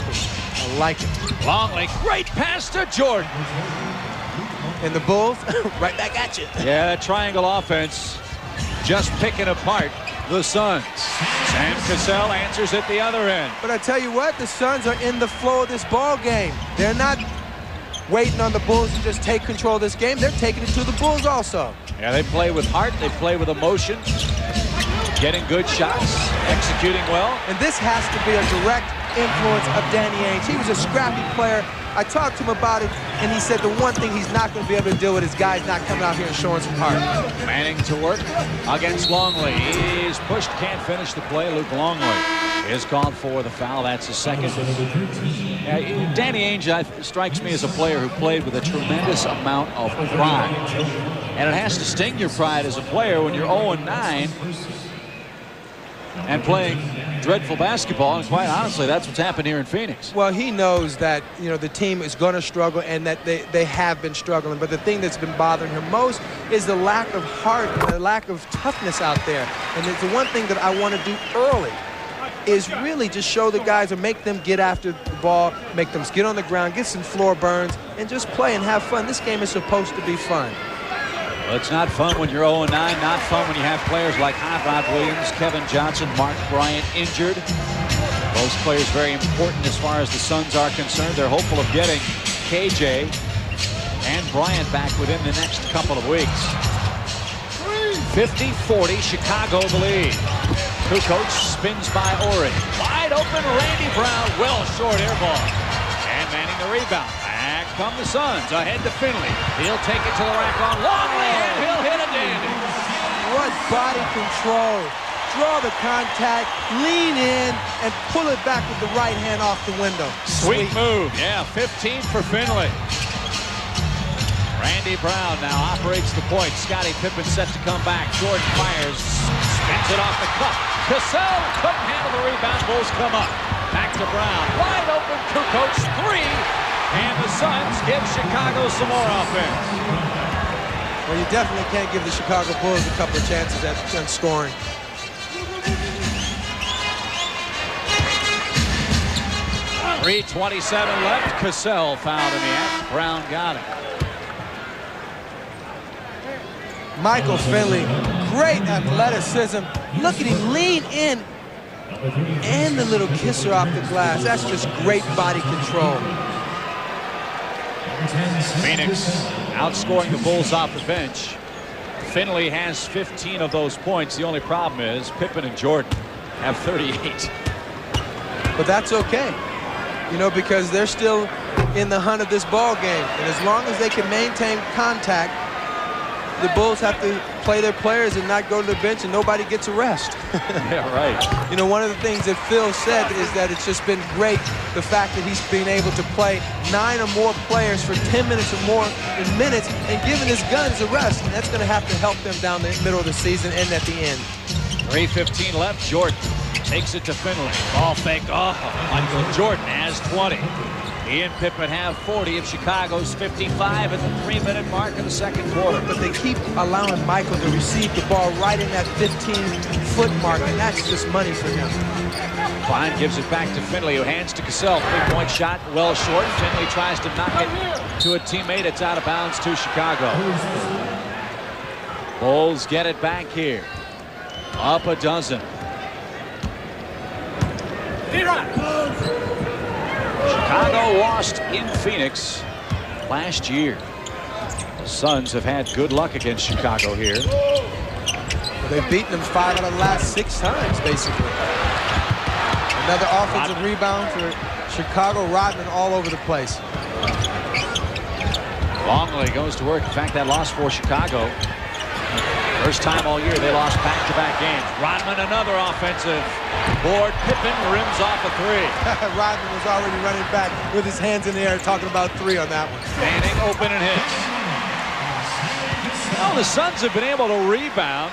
I like it. Longley, great pass to Jordan. And the Bulls right back at you. Yeah, that triangle offense just picking apart the Suns. Sam Cassell answers at the other end. But I tell you what, the Suns are in the flow of this ball game. They're not waiting on the Bulls to just take control of this game. They're taking it to the Bulls also. Yeah, they play with heart. They play with emotion. Getting good shots, executing well. And this has to be a direct influence of Danny Ainge. He was a scrappy player. I talked to him about it, and he said the one thing he's not going to be able to deal with is guys not coming out here and showing some heart. Manning to work against Longley. He's pushed, can't finish the play. Luke Longley is called for the foul. That's his second. Danny Ainge strikes me as a player who played with a tremendous amount of pride. And it has to sting your pride as a player when you're 0-9 and playing dreadful basketball, and quite honestly, that's what's happened here in Phoenix. Well, he knows that, you know, the team is going to struggle and that they have been struggling, but the thing that's been bothering him most is the lack of heart and the lack of toughness out there. And it's the one thing that I want to do early is really just show the guys or make them get after the ball, make them get on the ground, get some floor burns, and just play and have fun. This game is supposed to be fun. Well, it's not fun when you're 0-9, not fun when you have players like Hot Rod Williams, Kevin Johnson, Mark Bryant injured. Those players very important as far as the Suns are concerned. They're hopeful of getting KJ and Bryant back within the next couple of weeks. 50-40, Chicago the lead. Kukoc spins by Ori. Wide open, Randy Brown, well short air ball. And Manning the rebound. Back come the Suns, ahead to Finley. He'll take it to the rack on Longley, and he'll hit a dandy. What body control. Draw the contact, lean in, and pull it back with the right hand off the window. Sweet move, yeah, 15 for Finley. Randy Brown now operates the point. Scottie Pippen set to come back. Jordan fires, spins it off the cup. Cassell couldn't handle the rebound. Bulls come up. Back to Brown. Wide open Kukoc, 3. And the Suns give Chicago some more offense. Well, you definitely can't give the Chicago Bulls a couple of chances at scoring. .327 left. Cassell fouled in the act. Brown got it. Michael Finley, great athleticism. Look at him lean in. And the little kisser off the glass. That's just great body control. Phoenix outscoring the Bulls off the bench. Finley has 15 of those points. The only problem is Pippen and Jordan have 38. But that's okay, you know, because they're still in the hunt of this ball game. And as long as they can maintain contact, the Bulls have to play their players and not go to the bench, and nobody gets a rest. Yeah, right. You know, one of the things that Phil said is that it's just been great, the fact that he's been able to play 9 or more players for 10 minutes or more in minutes and giving his guns a rest. And that's going to have to help them down the middle of the season and at the end. 3:15 left. Jordan takes it to Finley. Ball faked off. Michael Jordan has 20. He and Pippen have 40 of Chicago's 55 at the 3-minute mark of the second quarter. But they keep allowing Michael to receive the ball right in that 15-foot mark, and that's just money for him. Klein gives it back to Finley, who hands to Cassell. 3-point shot, well short. Finley tries to knock it to a teammate. It's out of bounds to Chicago. Bulls get it back here. Up a dozen. Chicago lost in Phoenix last year. The Suns have had good luck against Chicago here. Well, they've beaten them 5 out of the last 6 times, basically. Another offensive rebound for Chicago. Rodman all over the place. Longley goes to work. In fact, that loss for Chicago. First time all year they lost back-to-back games. Rodman, another offensive board. Pippen rims off a 3. Rodman was already running back with his hands in the air talking about 3 on that one. Manning open and hits. Well, the Suns have been able to rebound.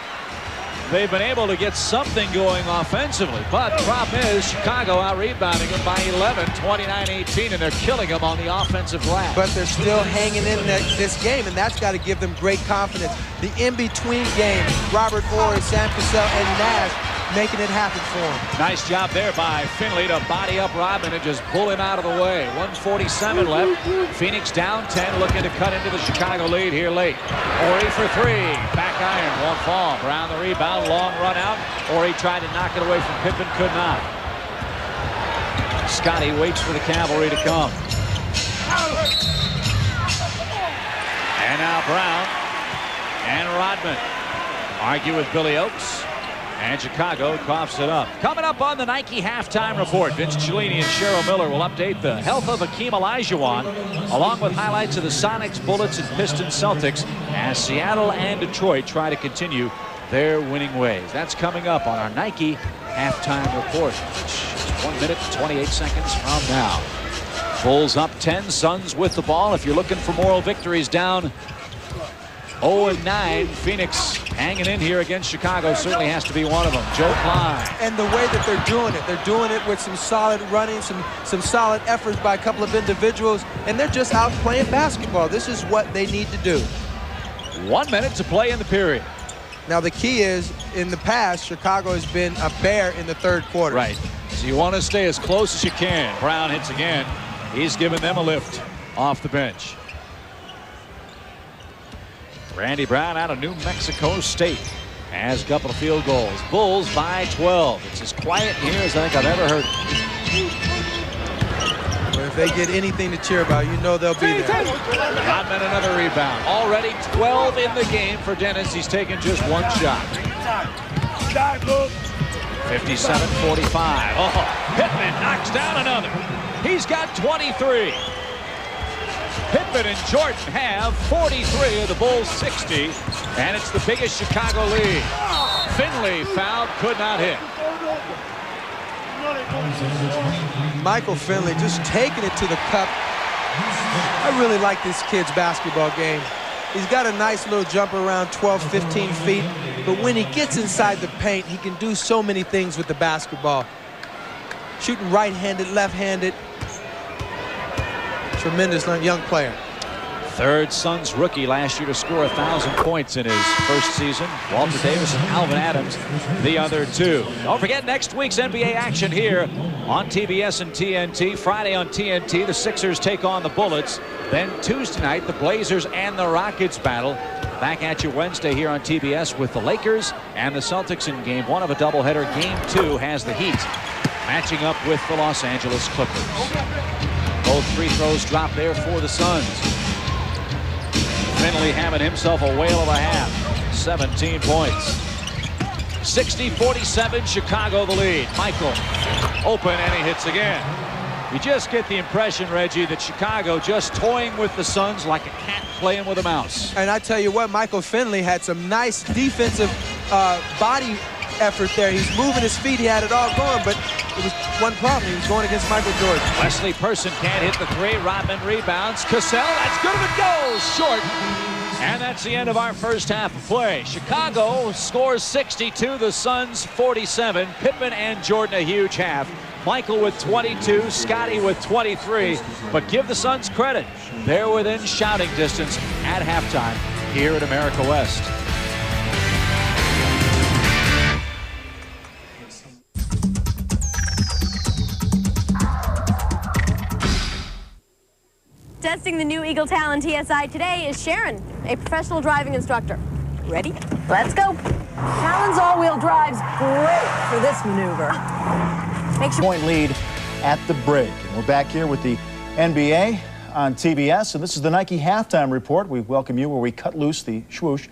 They've been able to get something going offensively. But the problem is Chicago out-rebounding them by 11, 29-18, and they're killing them on the offensive glass. But they're still hanging in this game, and that's got to give them great confidence. The in-between game, Robert Horry, Sam Cassell, and Nash making it happen for him. Nice job there by Finley to body up Rodman and just pull him out of the way. 1:47 left. Phoenix down 10, looking to cut into the Chicago lead here late. Horry for 3. Back iron, won't fall. Brown the rebound, long run out. Horry tried to knock it away from Pippen, could not. Scotty waits for the cavalry to come. And now Brown and Rodman argue with Billy Oakes. And Chicago coughs it up. Coming up on the Nike Halftime Report, Vince Cellini and Cheryl Miller will update the health of Hakeem Olajuwon, along with highlights of the Sonics, Bullets, and Pistons Celtics as Seattle and Detroit try to continue their winning ways. That's coming up on our Nike Halftime Report, which is 1 minute and 28 seconds from now. Bulls up 10, Suns with the ball. If you're looking for moral victories, down 0-9. Phoenix hanging in here against Chicago certainly has to be one of them. Joe Klein. And the way that they're doing it with some solid running, some solid efforts by a couple of individuals, and they're just out playing basketball. This is what they need to do. 1 minute to play in the period. Now the key is, in the past, Chicago has been a bear in the third quarter. Right. So you want to stay as close as you can. Brown hits again. He's given them a lift off the bench. Randy Brown out of New Mexico State has a couple of field goals. Bulls by 12. It's as quiet in here as I think I've ever heard. Well, if they get anything to cheer about, you know they'll be there. Rodman another rebound. Already 12 in the game for Dennis. He's taken just 1 shot. 57-45. Oh, Pittman knocks down another. He's got 23. Pippen and Jordan have 43 of the Bulls' 60, and it's the biggest Chicago lead. Finley fouled, could not hit. Michael Finley just taking it to the cup. I really like this kid's basketball game. He's got a nice little jumper around 12, 15 feet, but when he gets inside the paint, he can do so many things with the basketball. shooting right-handed, left-handed. Tremendous young player. Third Suns rookie last year to score 1,000 points in his first season. Walter Davis and Alvin Adams, the other two. Don't forget next week's NBA action here on TBS and TNT. Friday on TNT, the Sixers take on the Bullets. Then Tuesday night, the Blazers and the Rockets battle. Back at you Wednesday here on TBS with the Lakers and the Celtics in game 1 of a doubleheader. Game 2 has the Heat matching up with the Los Angeles Clippers. Both free throws drop there for the Suns. Finley having himself a whale of a half. 17 points. 60-47, Chicago the lead. Michael open and he hits again. You just get the impression, Reggie, that Chicago just toying with the Suns like a cat playing with a mouse. And I tell you what, Michael Finley had some nice defensive body effort there. He's moving his feet. He had it all going, but it was one problem. He was going against Michael Jordan. Wesley Person can't hit the three. Rodman rebounds. Cassell, that's good if it goes. Short. And that's the end of our first half of play. Chicago scores 62. The Suns 47. Pippen and Jordan a huge half. Michael with 22. Scotty with 23. But give the Suns credit. They're within shouting distance at halftime here at America West. Testing the new Eagle Talon TSI today is Sharon, a professional driving instructor. Ready? Let's go. Talon's all-wheel drive's great for this maneuver. Make sure. Point lead at the break. And we're back here with the NBA on TBS, and this is the Nike Halftime Report. We welcome you where we cut loose the swoosh.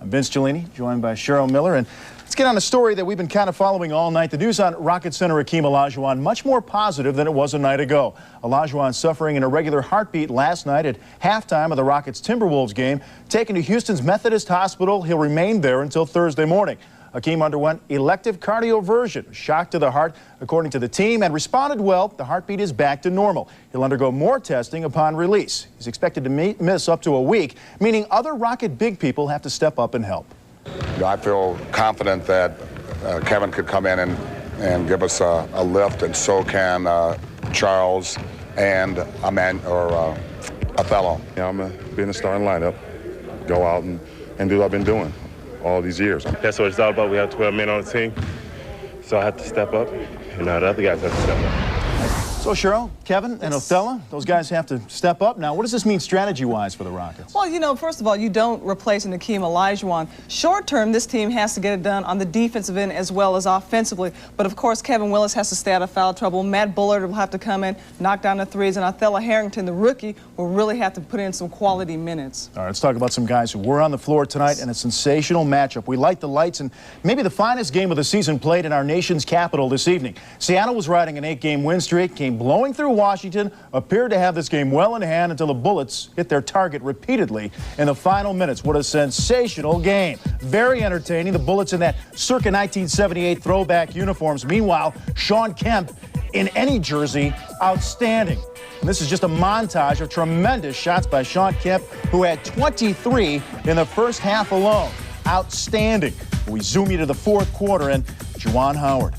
I'm Vince Giulini, joined by Cheryl Miller, and let's get on a story that we've been kind of following all night. The news on Rocket Center Hakeem Olajuwon, much more positive than it was a night ago. Olajuwon suffering an irregular heartbeat last night at halftime of the Rockets Timberwolves game. Taken to Houston's Methodist Hospital, he'll remain there until Thursday morning. Hakeem underwent elective cardioversion, shock to the heart, according to the team, and responded well. The heartbeat is back to normal. He'll undergo more testing upon release. He's expected to miss up to a week, meaning other Rocket big people have to step up and help. I feel confident that Kevin could come in and give us a lift, and so can Charles and Othello. Yeah, I'm going to be in the starting lineup, go out and do what I've been doing all these years. That's what it's all about. We have 12 men on the team, so I have to step up, and the other guys have to step up. So, Cheryl, Kevin, and Othello, those guys have to step up. Now, what does this mean strategy-wise for the Rockets? Well, you know, first of all, you don't replace an Hakeem Olajuwon. Short term, this team has to get it done on the defensive end as well as offensively. But, of course, Kevin Willis has to stay out of foul trouble. Matt Bullard will have to come in, knock down the threes, and Othello Harrington, the rookie, will really have to put in some quality minutes. All right, let's talk about some guys who were on the floor tonight in a sensational matchup. We light the lights, and maybe the finest game of the season played in our nation's capital this evening. Seattle was riding an 8-game win streak, came blowing through Washington, appeared to have this game well in hand until the Bullets hit their target repeatedly in the final minutes. What a sensational game. Very entertaining. The Bullets in that circa 1978 throwback uniforms. Meanwhile, Shawn Kemp in any jersey, outstanding. And this is just a montage of tremendous shots by Shawn Kemp, who had 23 in the first half alone. Outstanding. We zoom you to the fourth quarter, and Juwan Howard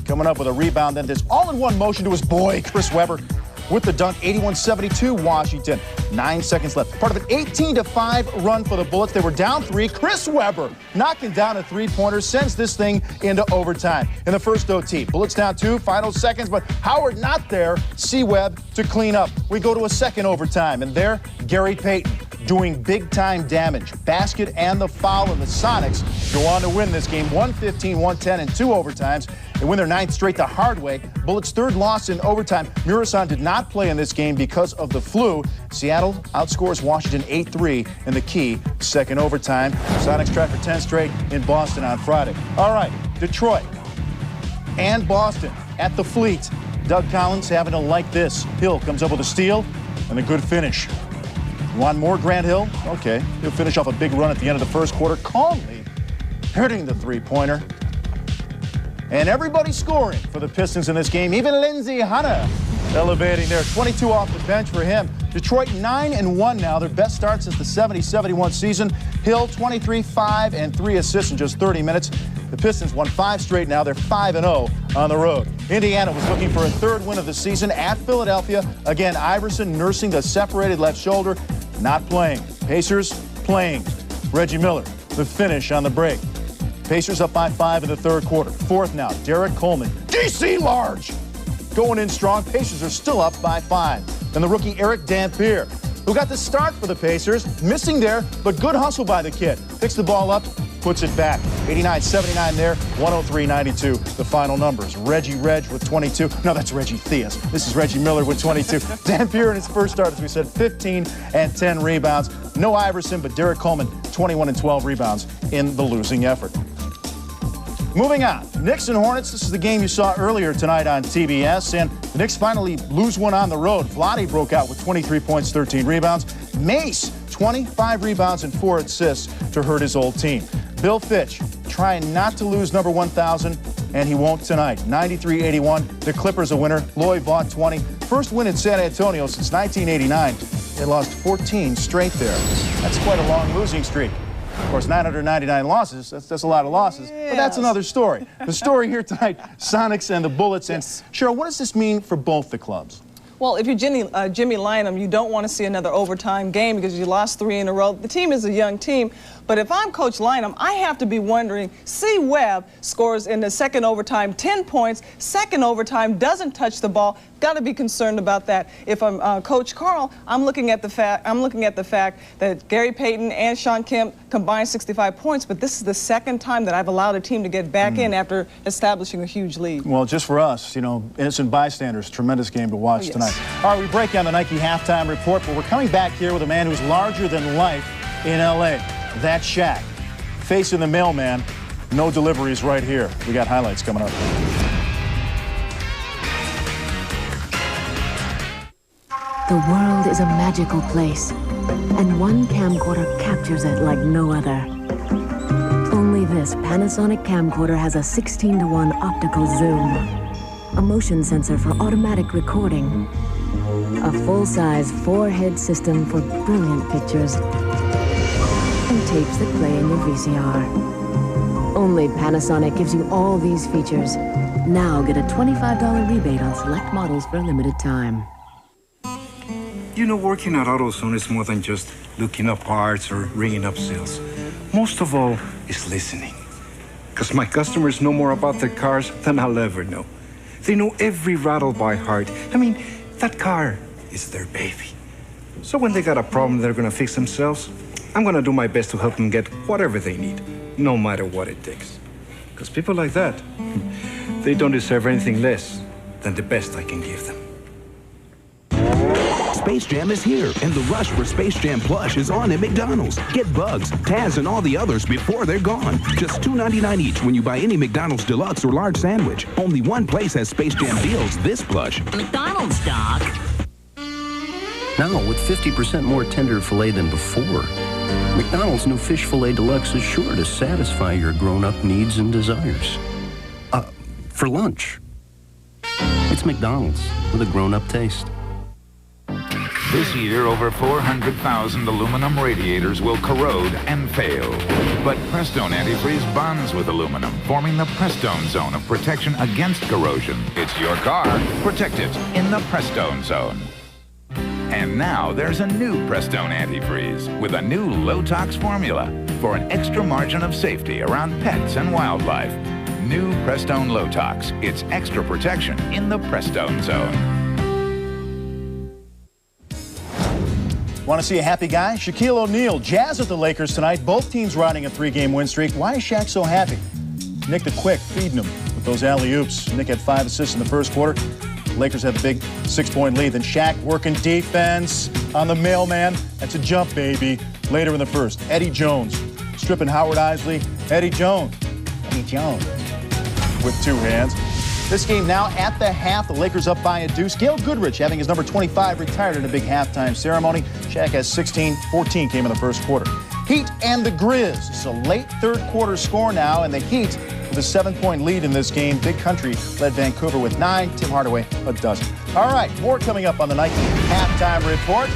coming up with a rebound, then this all-in-one motion to his boy, Chris Webber, with the dunk, 81-72, Washington. 9 seconds left. Part of an 18-5 run for the Bullets. They were down 3. Chris Webber knocking down a three-pointer, sends this thing into overtime. In the first OT, Bullets down 2, final seconds, but Howard not there. C-Webb to clean up. We go to a second overtime, and there, Gary Payton doing big-time damage. Basket and the foul, and the Sonics go on to win this game, 115-110 in 2 overtimes. They win their 9th straight the hard way. Bullets' 3rd loss in overtime. Murasan did not play in this game because of the flu. Seattle outscores Washington 8-3 in the key second overtime. Sonics try for 10 straight in Boston on Friday. All right, Detroit and Boston at the Fleet. Doug Collins having to like this. Hill comes up with a steal and a good finish. Want more, Grant Hill? Okay, he'll finish off a big run at the end of the first quarter, calmly hitting the three-pointer. And everybody scoring for the Pistons in this game. Even Lindsey Hunter elevating there. 22 off the bench for him. Detroit 9-1 now. Their best start since the 70-71 season. Hill 23, 5, and 3 assists in just 30 minutes. The Pistons won 5 straight now. They're 5-0 on the road. Indiana was looking for a 3rd win of the season at Philadelphia. Again, Iverson nursing the separated left shoulder, not playing. Pacers playing. Reggie Miller, the finish on the break. Pacers up by 5 in the 3rd quarter. 4th now, Derek Coleman. DC large! Going in strong. Pacers are still up by 5. Then the rookie Eric Dampier, who got the start for the Pacers, missing there, but good hustle by the kid. Picks the ball up, puts it back. 89-79 there, 103-92, the final numbers. Reggie Reg with 22. No, that's Reggie Theus. This is Reggie Miller with 22. Dampier in his first start, as we said, 15 and 10 rebounds. No Iverson, but Derek Coleman, 21 and 12 rebounds in the losing effort. Moving on, Knicks and Hornets. This is the game you saw earlier tonight on TBS, and the Knicks finally lose one on the road. Vlade broke out with 23 points, 13 rebounds. Mace, 25 rebounds and 4 assists to hurt his old team. Bill Fitch trying not to lose number 1,000, and he won't tonight. 93-81. The Clippers a winner. Lloyd Vaught 20. First win in San Antonio since 1989. They lost 14 straight there. That's quite a long losing streak. Of course, 999 losses, that's a lot of losses, but that's another story. The story here tonight, Sonics and the Bullets. And Cheryl, what does this mean for both the clubs? Well, if you're Jimmy Lynam, you don't want to see another overtime game because you lost 3 in a row. The team is a young team, but if I'm Coach Lynam, I have to be wondering, C. Webb scores in the second overtime 10 points, second overtime doesn't touch the ball. Got to be concerned about that. If I'm Coach Carl, I'm looking at the fact that Gary Payton and Sean Kemp combined 65 points, but this is the second time that I've allowed a team to get back in after establishing a huge lead. Well, just for us, you know, innocent bystanders, tremendous game to watch tonight. All right, we break down the Nike halftime report, but we're coming back here with a man who's larger than life in L.A. That's Shaq. Facing the mailman, no deliveries right here. We got highlights coming up. The world is a magical place, and one camcorder captures it like no other. Only this Panasonic camcorder has a 16:1 optical zoom, a motion sensor for automatic recording, a full-size 4-head system for brilliant pictures, and tapes that play in your VCR. Only Panasonic gives you all these features. Now get a $25 rebate on select models for a limited time. You know, working at AutoZone is more than just looking up parts or ringing up sales. Most of all is listening. Because my customers know more about their cars than I'll ever know. They know every rattle by heart. I mean, that car is their baby. So when they got a problem they're gonna fix themselves, I'm gonna do my best to help them get whatever they need, no matter what it takes. Because people like that, they don't deserve anything less than the best I can give them. Space Jam is here, and the rush for Space Jam Plush is on at McDonald's. Get Bugs, Taz, and all the others before they're gone. Just $2.99 each when you buy any McDonald's Deluxe or Large Sandwich. Only one place has Space Jam deals this plush. McDonald's, Doc. Now, with 50% more tender filet than before, McDonald's new Fish Filet Deluxe is sure to satisfy your grown-up needs and desires. For lunch. It's McDonald's with a grown-up taste. This year, over 400,000 aluminum radiators will corrode and fail. But Prestone Antifreeze bonds with aluminum, forming the Prestone Zone of protection against corrosion. It's your car. Protect it in the Prestone Zone. And now there's a new Prestone Antifreeze with a new low-tox formula for an extra margin of safety around pets and wildlife. New Prestone Low-Tox. It's extra protection in the Prestone Zone. Want to see a happy guy? Shaquille O'Neal, Jazz at the Lakers tonight. Both teams riding a 3-game win streak. Why is Shaq so happy? Nick the Quick feeding him with those alley-oops. Nick had 5 assists in the first quarter. Lakers had the big 6-point lead. Then Shaq working defense on the mailman. That's a jump, baby. Later in the first, Eddie Jones stripping Howard Isley. Eddie Jones with 2 hands. This game now at the half. The Lakers up by a deuce. Gail Goodrich having his number 25 retired in a big halftime ceremony. Shaq has 16. 14 came in the first quarter. Heat and the Grizz. It's a late third quarter score now, and the Heat with a 7-point lead in this game. Big Country led Vancouver with 9. Tim Hardaway a dozen. All right, more coming up on the Nike halftime report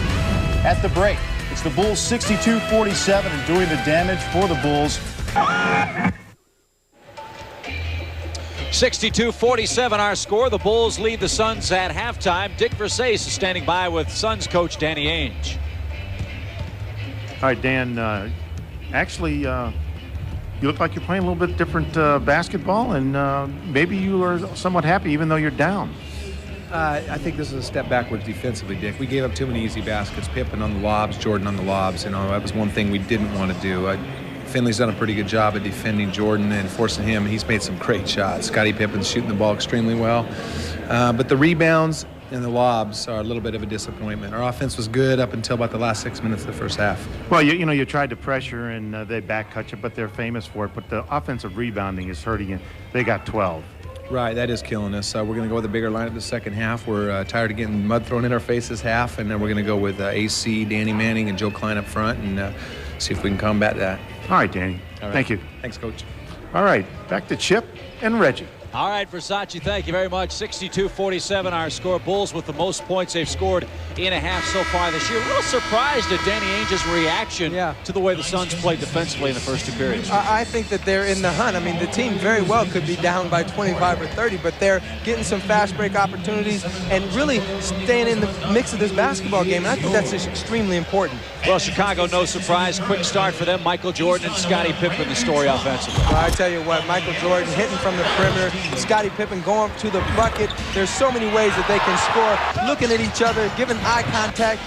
at the break. It's the Bulls 62-47 and doing the damage for the Bulls. 62-47 our score. The Bulls lead the Suns at halftime. Dick Versace is standing by with Suns coach Danny Ainge. All right, Dan, actually, you look like you're playing a little bit different basketball, and maybe you are somewhat happy even though you're down. I think this is a step backwards defensively, Dick. We gave up too many easy baskets. Pippen on the lobs, Jordan on the lobs. You know, that was one thing we didn't want to do. Finley's done a pretty good job at defending Jordan and forcing him. He's made some great shots. Scottie Pippen's shooting the ball extremely well. But the rebounds and the lobs are a little bit of a disappointment. Our offense was good up until about the last 6 minutes of the first half. Well, you know, you tried to pressure and they back cut you, but they're famous for it. But the offensive rebounding is hurting you. They got 12. Right, that is killing us. We're going to go with a bigger lineup the second half. We're tired of getting mud thrown in our faces half, and then we're going to go with AC, Danny Manning, and Joe Klein up front, and see if we can combat that. All right, Danny. All right. Thank you. Thanks, Coach. All right, back to Chip and Reggie. All right, Versace, thank you very much. 62-47 our score. Bulls with the most points they've scored in a half so far this year. A little surprised at Danny Ainge's reaction to the way the Suns played defensively in the first two periods. I think that they're in the hunt. I mean, the team very well could be down by 25 or 30, but they're getting some fast break opportunities and really staying in the mix of this basketball game, and I think that's just extremely important. Well, Chicago, no surprise. Quick start for them. Michael Jordan and Scottie Pippen, the story offensively. Well, I tell you what, Michael Jordan hitting from the perimeter, Scottie Pippen going to the bucket. There's so many ways that they can score. Looking at each other, giving eye contact.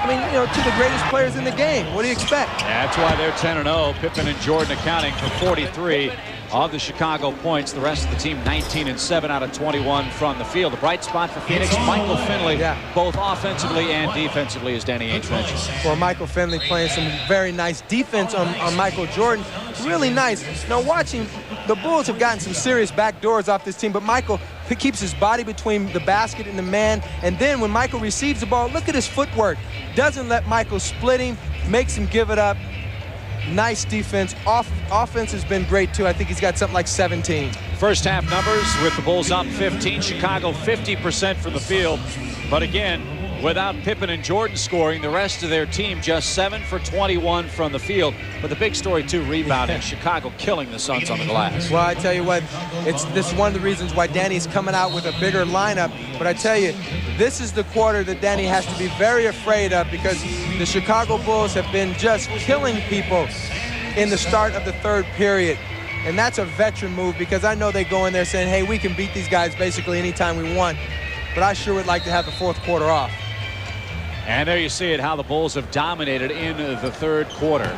I mean, you know, two of the greatest players in the game. What do you expect? That's why they're 10-0. Pippen and Jordan accounting for 43 of the Chicago points. The rest of the team 19-7 out of 21 from the field. The bright spot for Phoenix, Michael Finley, both offensively and defensively, as Danny Ainge mentioned. Well, Michael Finley playing some very nice defense on Michael Jordan. Really nice. Now, watching, the Bulls have gotten some serious back doors off this team, but Michael keeps his body between the basket and the man, and then when Michael receives the ball, look at his footwork. Doesn't let Michael split him, makes him give it up. Nice defense. Offense has been great, too. I think he's got something like 17. First half numbers with the Bulls up 15. Chicago 50% from the field. But again, without Pippen and Jordan scoring, the rest of their team just 7 for 21 from the field. But the big story, too, rebounding. Chicago killing the Suns on the glass. Well, I tell you what, this is one of the reasons why Danny's coming out with a bigger lineup. But I tell you, this is the quarter that Danny has to be very afraid of, because the Chicago Bulls have been just killing people in the start of the third period. And that's a veteran move, because I know they go in there saying, hey, we can beat these guys basically anytime we want. But I sure would like to have the fourth quarter off. And there you see it, how the Bulls have dominated in the third quarter.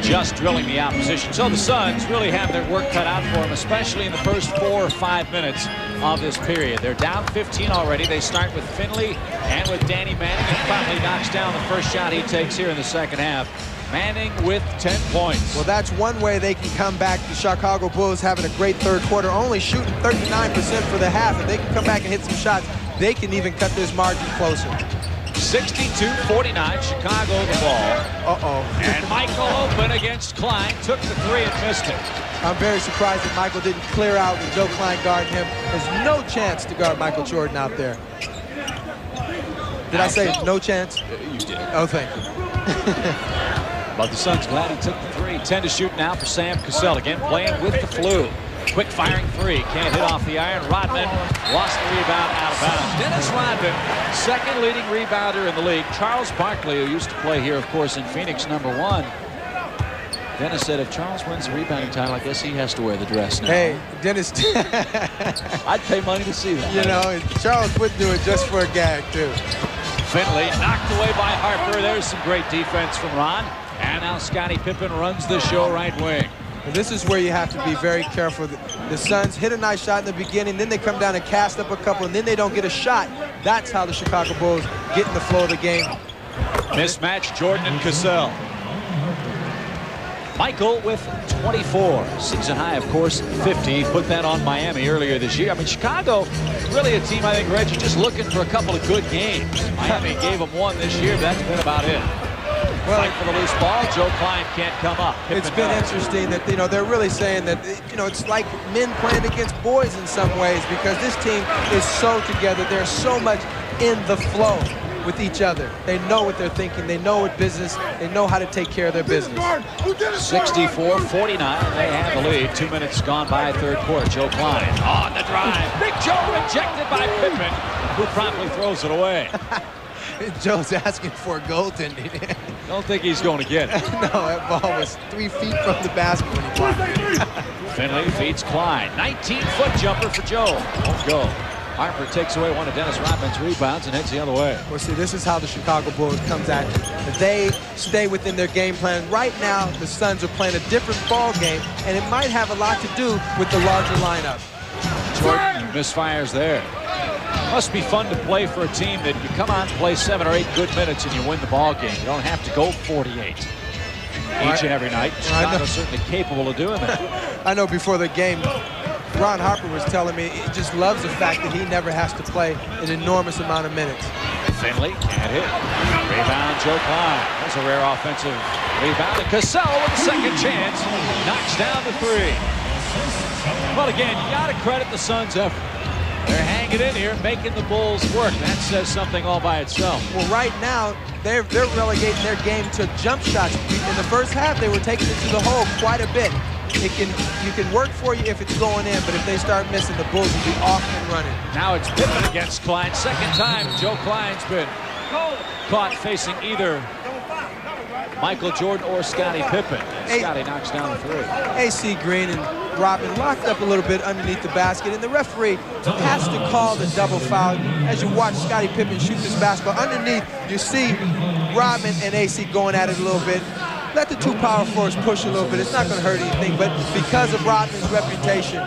Just drilling the opposition. So the Suns really have their work cut out for them, especially in the first 4 or 5 minutes of this period. They're down 15 already. They start with Finley and with Danny Manning, and finally knocks down the first shot he takes here in the second half. Manning with 10 points. Well, that's one way they can come back. The Chicago Bulls having a great third quarter, only shooting 39% for the half. If they can come back and hit some shots, they can even cut this margin closer. 62-49, Chicago the ball. Uh-oh. And Michael open against Klein, took the three and missed it. I'm very surprised that Michael didn't clear out with Joe Klein guarding him. There's no chance to guard Michael Jordan out there. Did I say no chance? You did. Oh, thank you. But the Suns glad he took the three. 10 to shoot now for Sam Cassell. Again, playing with the flu. Quick firing three. Can't hit off the iron. Rodman lost the rebound out of bounds. Dennis Rodman, second leading rebounder in the league. Charles Barkley, who used to play here, of course, in Phoenix, #1. Dennis said if Charles wins the rebounding title, I guess he has to wear the dress now. Hey, Dennis. I'd pay money to see that. You know, Charles would do it just for a gag, too. Finley knocked away by Harper. There's some great defense from Ron. And now Scottie Pippen runs the show right wing. And this is where you have to be very careful. The Suns hit a nice shot in the beginning, then they come down and cast up a couple, and then they don't get a shot. That's how the Chicago Bulls get in the flow of the game. Mismatch, Jordan and Cassell. Michael with 24. Season high, of course, 50. He put that on Miami earlier this year. I mean, Chicago, really a team, I think, Reggie, just looking for a couple of good games. Miami gave them one this year, but that's been about it. Well, fight for the loose ball. Joe Klein can't come up. It's been interesting that, you know, they're really saying that, you know, it's like men playing against boys in some ways, because this team is so together. There's so much in the flow. with each other. They know what they're thinking. They know what business. They know how to take care of their business. 64-49. They have the lead. 2 minutes gone by third quarter. Joe Klein on the drive. Big Joe rejected by Pippen, who promptly throws it away. Joe's asking for a goaltending. Don't think he's going to get it. No, that ball was 3 feet from the basket when he blocked it. Finley feeds Klein. 19-foot jumper for Joe. Won't go. Harper takes away one of Dennis Rodman's rebounds and heads the other way. Well, see, this is how the Chicago Bulls comes at you. They stay within their game plan. Right now, the Suns are playing a different ball game, and it might have a lot to do with the larger lineup. Jordan misfires there. Must be fun to play for a team that you come out and play 7 or 8 good minutes and you win the ball game. You don't have to go 48 each and every night. Chicago's certainly capable of doing that. I know before the game, Ron Harper was telling me he just loves the fact that he never has to play an enormous amount of minutes. Finley can't hit. Rebound, Joe Klein. That's a rare offensive rebound. And Cassell with a second chance knocks down the 3. Well, again, you got to credit the Suns' effort. They're hanging in here, making the Bulls work. That says something all by itself. Well, right now, they're relegating their game to jump shots. In the first half, they were taking it to the hole quite a bit. You can work for you if it's going in, but if they start missing, the Bulls will be off and running. Now it's Pippen against Klein. Second time Joe Klein's been caught facing either Michael Jordan or Scottie Pippen. And Scottie knocks down the 3. AC Green and Rodman locked up a little bit underneath the basket, and the referee has to call the double foul. As you watch Scottie Pippen shoot this basketball underneath, you see Rodman and AC going at it a little bit. Let the 2 power forwards push a little bit. It's not going to hurt anything, but because of Rodman's reputation,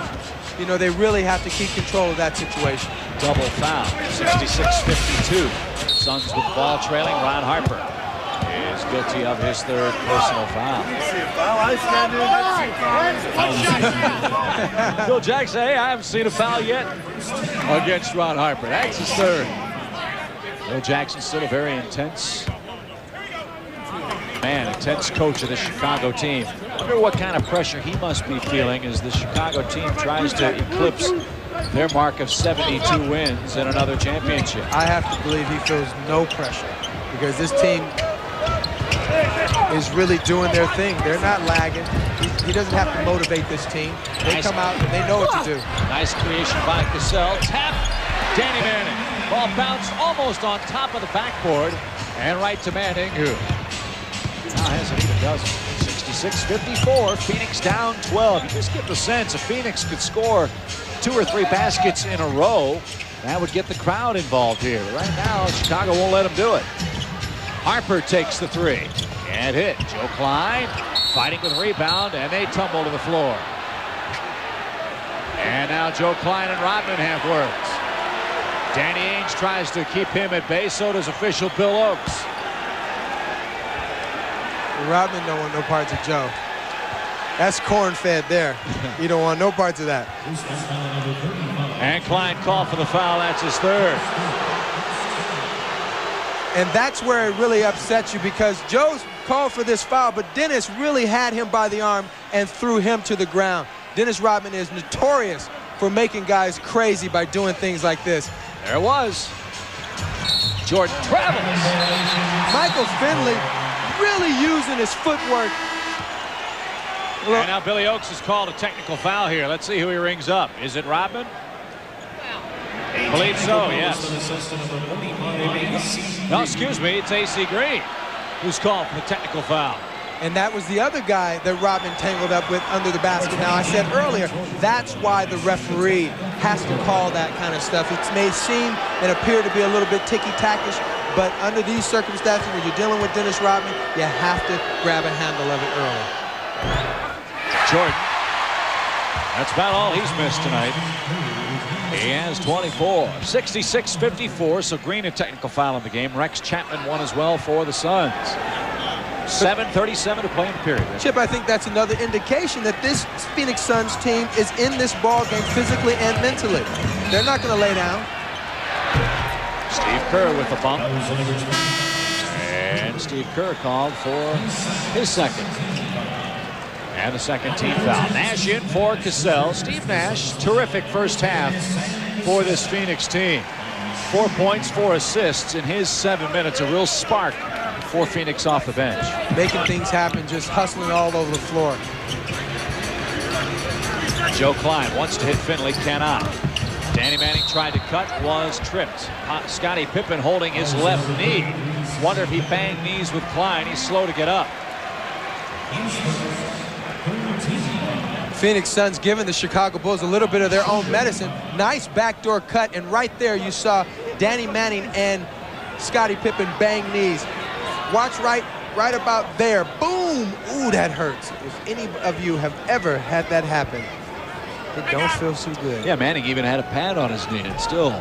you know, they really have to keep control of that situation. Double foul, 66-52. Suns with the ball trailing. Ron Harper is guilty of his 3rd personal foul. Bill Jackson, hey, I haven't seen a foul yet against Ron Harper. That's his 3rd. Bill Jackson's still a very intense man, intense coach of the Chicago team. I wonder what kind of pressure he must be feeling as the Chicago team tries to eclipse their mark of 72 wins in another championship. I have to believe he feels no pressure because this team is really doing their thing. They're not lagging. He doesn't have to motivate this team. They come out and they know what to do. Nice creation by Cassell. Tap, Danny Manning. Ball bounced almost on top of the backboard and right to Manning, who now hasn't even dozen. 66-54. Phoenix down 12. You just get the sense if Phoenix could score 2 or 3 baskets in a row, that would get the crowd involved here. Right now, Chicago won't let them do it. Harper takes the 3. Can't hit. Joe Klein fighting with rebound, and they tumble to the floor. And now Joe Klein and Rodman have words. Danny Ainge tries to keep him at bay. So does official Bill Oakes. Rodman don't want no parts of Joe. That's corn-fed there. You don't want no parts of that. And Klein called for the foul. That's his 3rd. And that's where it really upsets you because Joe's called for this foul, but Dennis really had him by the arm and threw him to the ground. Dennis Rodman is notorious for making guys crazy by doing things like this. There it was. Jordan travels. Michael Finley really using his footwork. And now Billy Oakes has called a technical foul here. Let's see who he rings up. Is it Rodman? I believe so, yes. No, excuse me, it's AC Green who's called for the technical foul. And that was the other guy that Rodman tangled up with under the basket. Now, I said earlier, that's why the referee has to call that kind of stuff. It may seem and appear to be a little bit ticky-tackish, but under these circumstances, when you're dealing with Dennis Rodman, you have to grab a handle of it early. Jordan, that's about all he's missed tonight. He has 24. 66-54, so Green a technical foul in the game. Rex Chapman won as well for the Suns. 7:37 to play in the period. Chip, I think that's another indication that this Phoenix Suns team is in this ball game physically and mentally. They're not going to lay down. Steve Kerr with the bump. And Steve Kerr called for his 2nd. And the 2nd team foul. Nash in for Cassell. Steve Nash, terrific first half for this Phoenix team. 4 points, 4 assists in his 7 minutes. A real spark for Phoenix off the bench. Making things happen, just hustling all over the floor. Joe Klein wants to hit Finley, cannot. Danny Manning tried to cut, was tripped. Scottie Pippen holding his left knee. Wonder if he banged knees with Klein. He's slow to get up. Phoenix Suns giving the Chicago Bulls a little bit of their own medicine. Nice backdoor cut, and right there you saw Danny Manning and Scottie Pippen bang knees. Watch right about there. Boom! Ooh, that hurts. If any of you have ever had that happen, it don't feel so good. Yeah, Manning even had a pad on his knee and still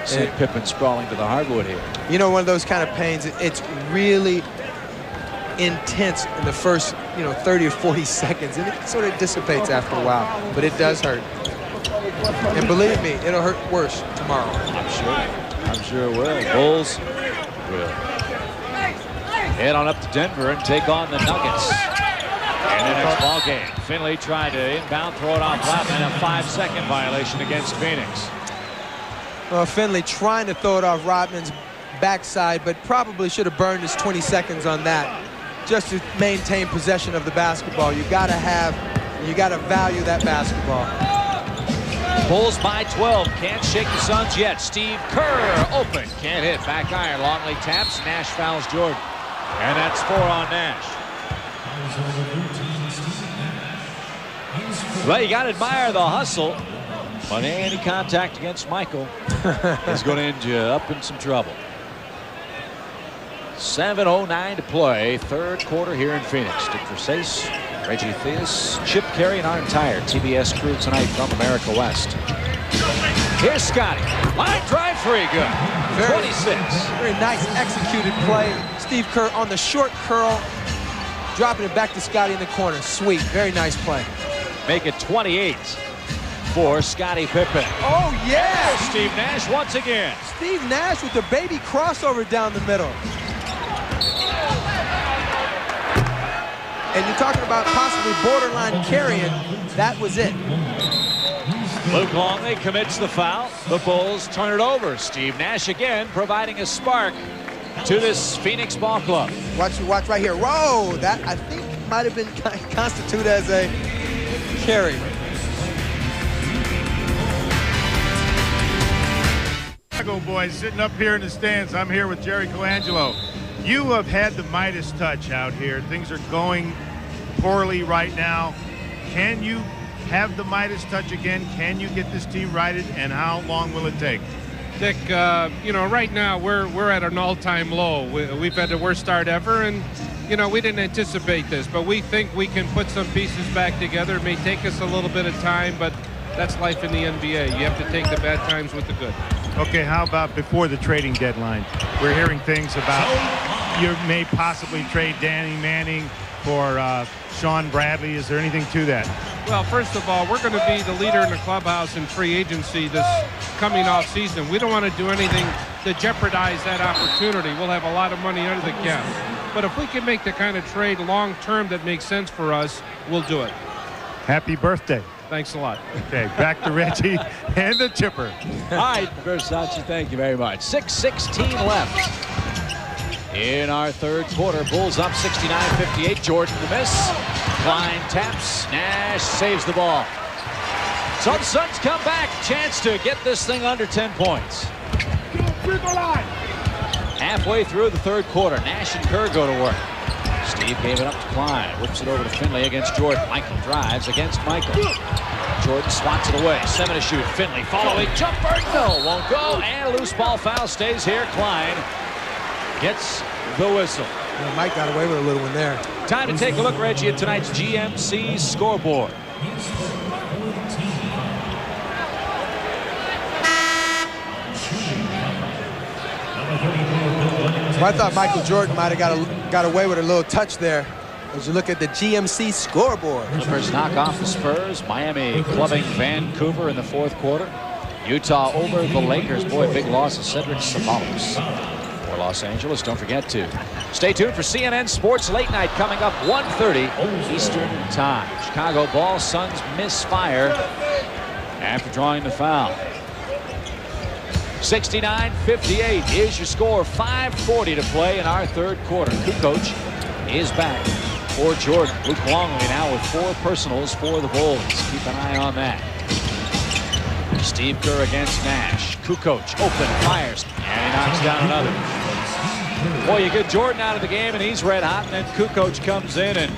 sent Pippen sprawling to the hardwood here. You know, one of those kind of pains, it's really intense in the first, 30 or 40 seconds, and it sort of dissipates after a while, but it does hurt. And believe me, it'll hurt worse tomorrow. I'm sure it will. Bulls will head on up to Denver and take on the Nuggets in the next ball game. Finley tried to inbound, throw it off Rodman, a 5-second violation against Phoenix. Well, Finley trying to throw it off Rodman's backside, but probably should have burned his 20 seconds on that just to maintain possession of the basketball. You gotta value that basketball. Bulls by 12, can't shake the Suns yet. Steve Kerr open, can't hit, back iron, Longley taps, Nash fouls Jordan. And that's 4 on Nash. Well, you gotta admire the hustle, but any contact against Michael is gonna end you up in some trouble. 7:09 to play, third quarter here in Phoenix. Dick Versace, Reggie Theus, Chip Carey, and our entire TBS crew tonight from America West. Here's Scottie. Line drive free, good. 26. Very nice executed play. Steve Kerr on the short curl, dropping it back to Scottie in the corner. Sweet, very nice play. Make it 28 for Scottie Pippen. Oh, yeah! Steve Nash once again. Steve Nash with the baby crossover down the middle. And you're talking about possibly borderline carrying. That was it. Luke Longley commits the foul. The Bulls turn it over. Steve Nash again providing a spark to this Phoenix ball club. Watch right here. Whoa, that I think might have been constituted as a carry. Chicago boys sitting up here in the stands. I'm here with Jerry Colangelo. You have had the Midas touch out here. Things are going poorly right now. Can you have the Midas touch again? Can you get this team righted, and how long will it take? Dick, right now we're at an all-time low. We've had the worst start ever, and we didn't anticipate this, but we think we can put some pieces back together. It may take us a little bit of time, but that's life in the NBA. You have to take the bad times with the good. Okay, how about before the trading deadline? We're hearing things about you may possibly trade Danny Manning for Sean Bradley. Is there anything to that? Well, first of all, we're going to be the leader in the clubhouse in free agency this coming off season. We don't want to do anything to jeopardize that opportunity. We'll have a lot of money under the cap. But if we can make the kind of trade long term that makes sense for us, we'll do it. Happy birthday. Thanks a lot. Okay, back to Reggie and the chipper. All right, Versace, thank you very much. 6:16 left in our third quarter. Bulls up 69-58. Jordan the miss. Klein taps. Nash saves the ball. So the Suns come back. Chance to get this thing under 10 points. Halfway through the third quarter, Nash and Kerr go to work. Steve gave it up to Klein. Whips it over to Finley against Jordan. Michael drives against Michael. Jordan swats it away. 7 to shoot. Finley following jumper. No, won't go. And a loose ball foul stays here. Klein gets the whistle. Well, Mike got away with a little one there. Time to take a look, Reggie, at tonight's GMC scoreboard. Well, I thought Michael Jordan might have got away with a little touch there as you look at the GMC scoreboard. Clippers knock off the Spurs. Miami clubbing Vancouver in the fourth quarter. Utah over the Lakers. Boy, big loss of Cedric Ceballos for Los Angeles. Don't forget to stay tuned for CNN Sports Late Night coming up 1:30 Eastern Time. Chicago ball. Suns misfire after drawing the foul. 69-58 is your score. 5:40 to play in our third quarter. Kukoc is back for Jordan. Luke Longley now with 4 personals for the Bulls. Keep an eye on that. Steve Kerr against Nash. Kukoc open, fires, and he knocks down another. Boy, you get Jordan out of the game, and he's red hot, and then Kukoc comes in and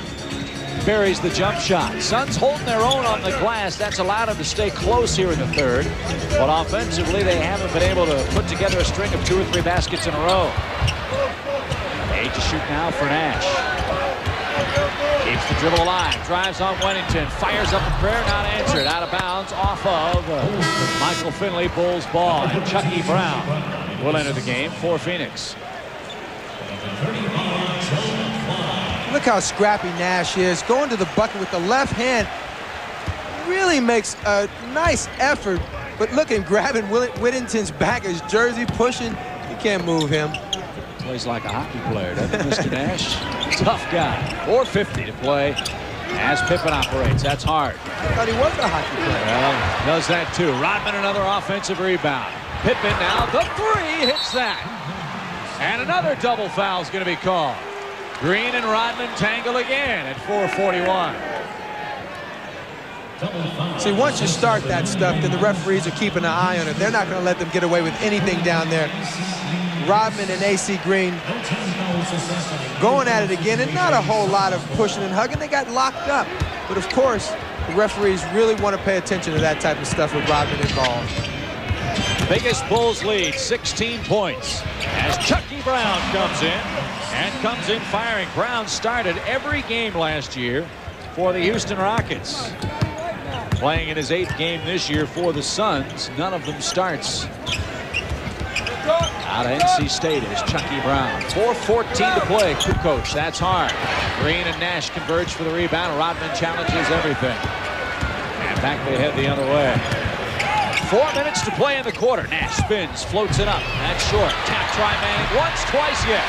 buries the jump shot. Suns holding their own on the glass. That's allowed them to stay close here in the third. But offensively, they haven't been able to put together a string of 2 or 3 baskets in a row. 8 to shoot now for Nash. Keeps the dribble alive. Drives on Wennington. Fires up a prayer, not answered. Out of bounds off of Michael Finley. Bulls ball. And Chucky Brown will enter the game for Phoenix. Look how scrappy Nash is. Going to the bucket with the left hand. Really makes a nice effort. But look at grabbing Whittington's back, his jersey, pushing. You can't move him. Plays like a hockey player, doesn't he, Mr. Nash? Tough guy. 4:50 to play as Pippen operates. That's hard. I thought he was a hockey player. Well, does that too. Rodman another offensive rebound. Pippen now, the 3 hits that. And another double foul is going to be called. Green and Rodman tangle again at 4:41. See, once you start that stuff, then the referees are keeping an eye on it. They're not going to let them get away with anything down there. Rodman and AC Green going at it again, and not a whole lot of pushing and hugging. They got locked up. But of course, the referees really want to pay attention to that type of stuff with Rodman involved. Biggest Bulls lead, 16 points, as Chucky Brown comes in. And comes in firing. Brown started every game last year for the Houston Rockets. Playing in his 8th game this year for the Suns. None of them starts. Out of NC State is Chucky Brown. 4:14 to play. Kukoc, that's hard. Green and Nash converge for the rebound. Rodman challenges everything. And back they head the other way. 4 minutes to play in the quarter. Nash spins, floats it up. That's short. Tap try Manning once, twice, yes.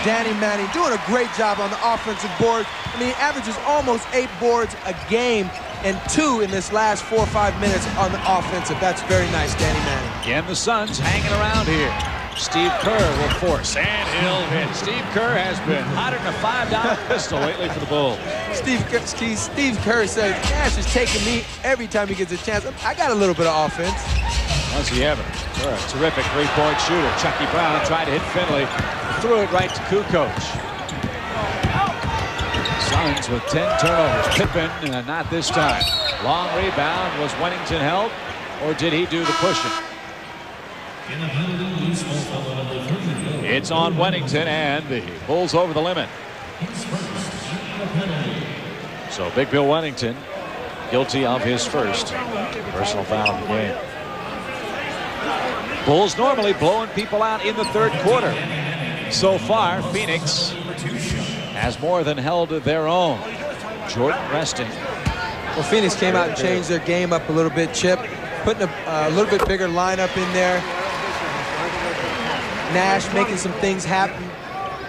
Danny Manning doing a great job on the offensive board. I mean, he averages almost 8 boards a game and 2 in this last 4 or 5 minutes on the offensive. That's very nice, Danny Manning. Again, the Suns hanging around here. Steve Kerr will force, and he'll hit. Steve Kerr has been hotter than a $5 pistol lately for the Bulls. Steve Kerr says, Nash is taking me every time he gets a chance. I got a little bit of offense. Does he ever? Kerr, a terrific 3-point shooter. Chucky Brown tried to hit Finley. Threw it right to Kukoc. Suns with 10 turnovers. Pippen, not this time. Long rebound. Was Wennington held, or did he do the pushing? It's on Wennington, and the Bulls over the limit. So Big Bill Wennington guilty of his first personal foul of the game. Bulls normally blowing people out in the third quarter. So far, Phoenix has more than held their own. Jordan resting. Well, Phoenix came out and changed their game up a little bit, Chip. Putting a little bit bigger lineup in there. Nash making some things happen.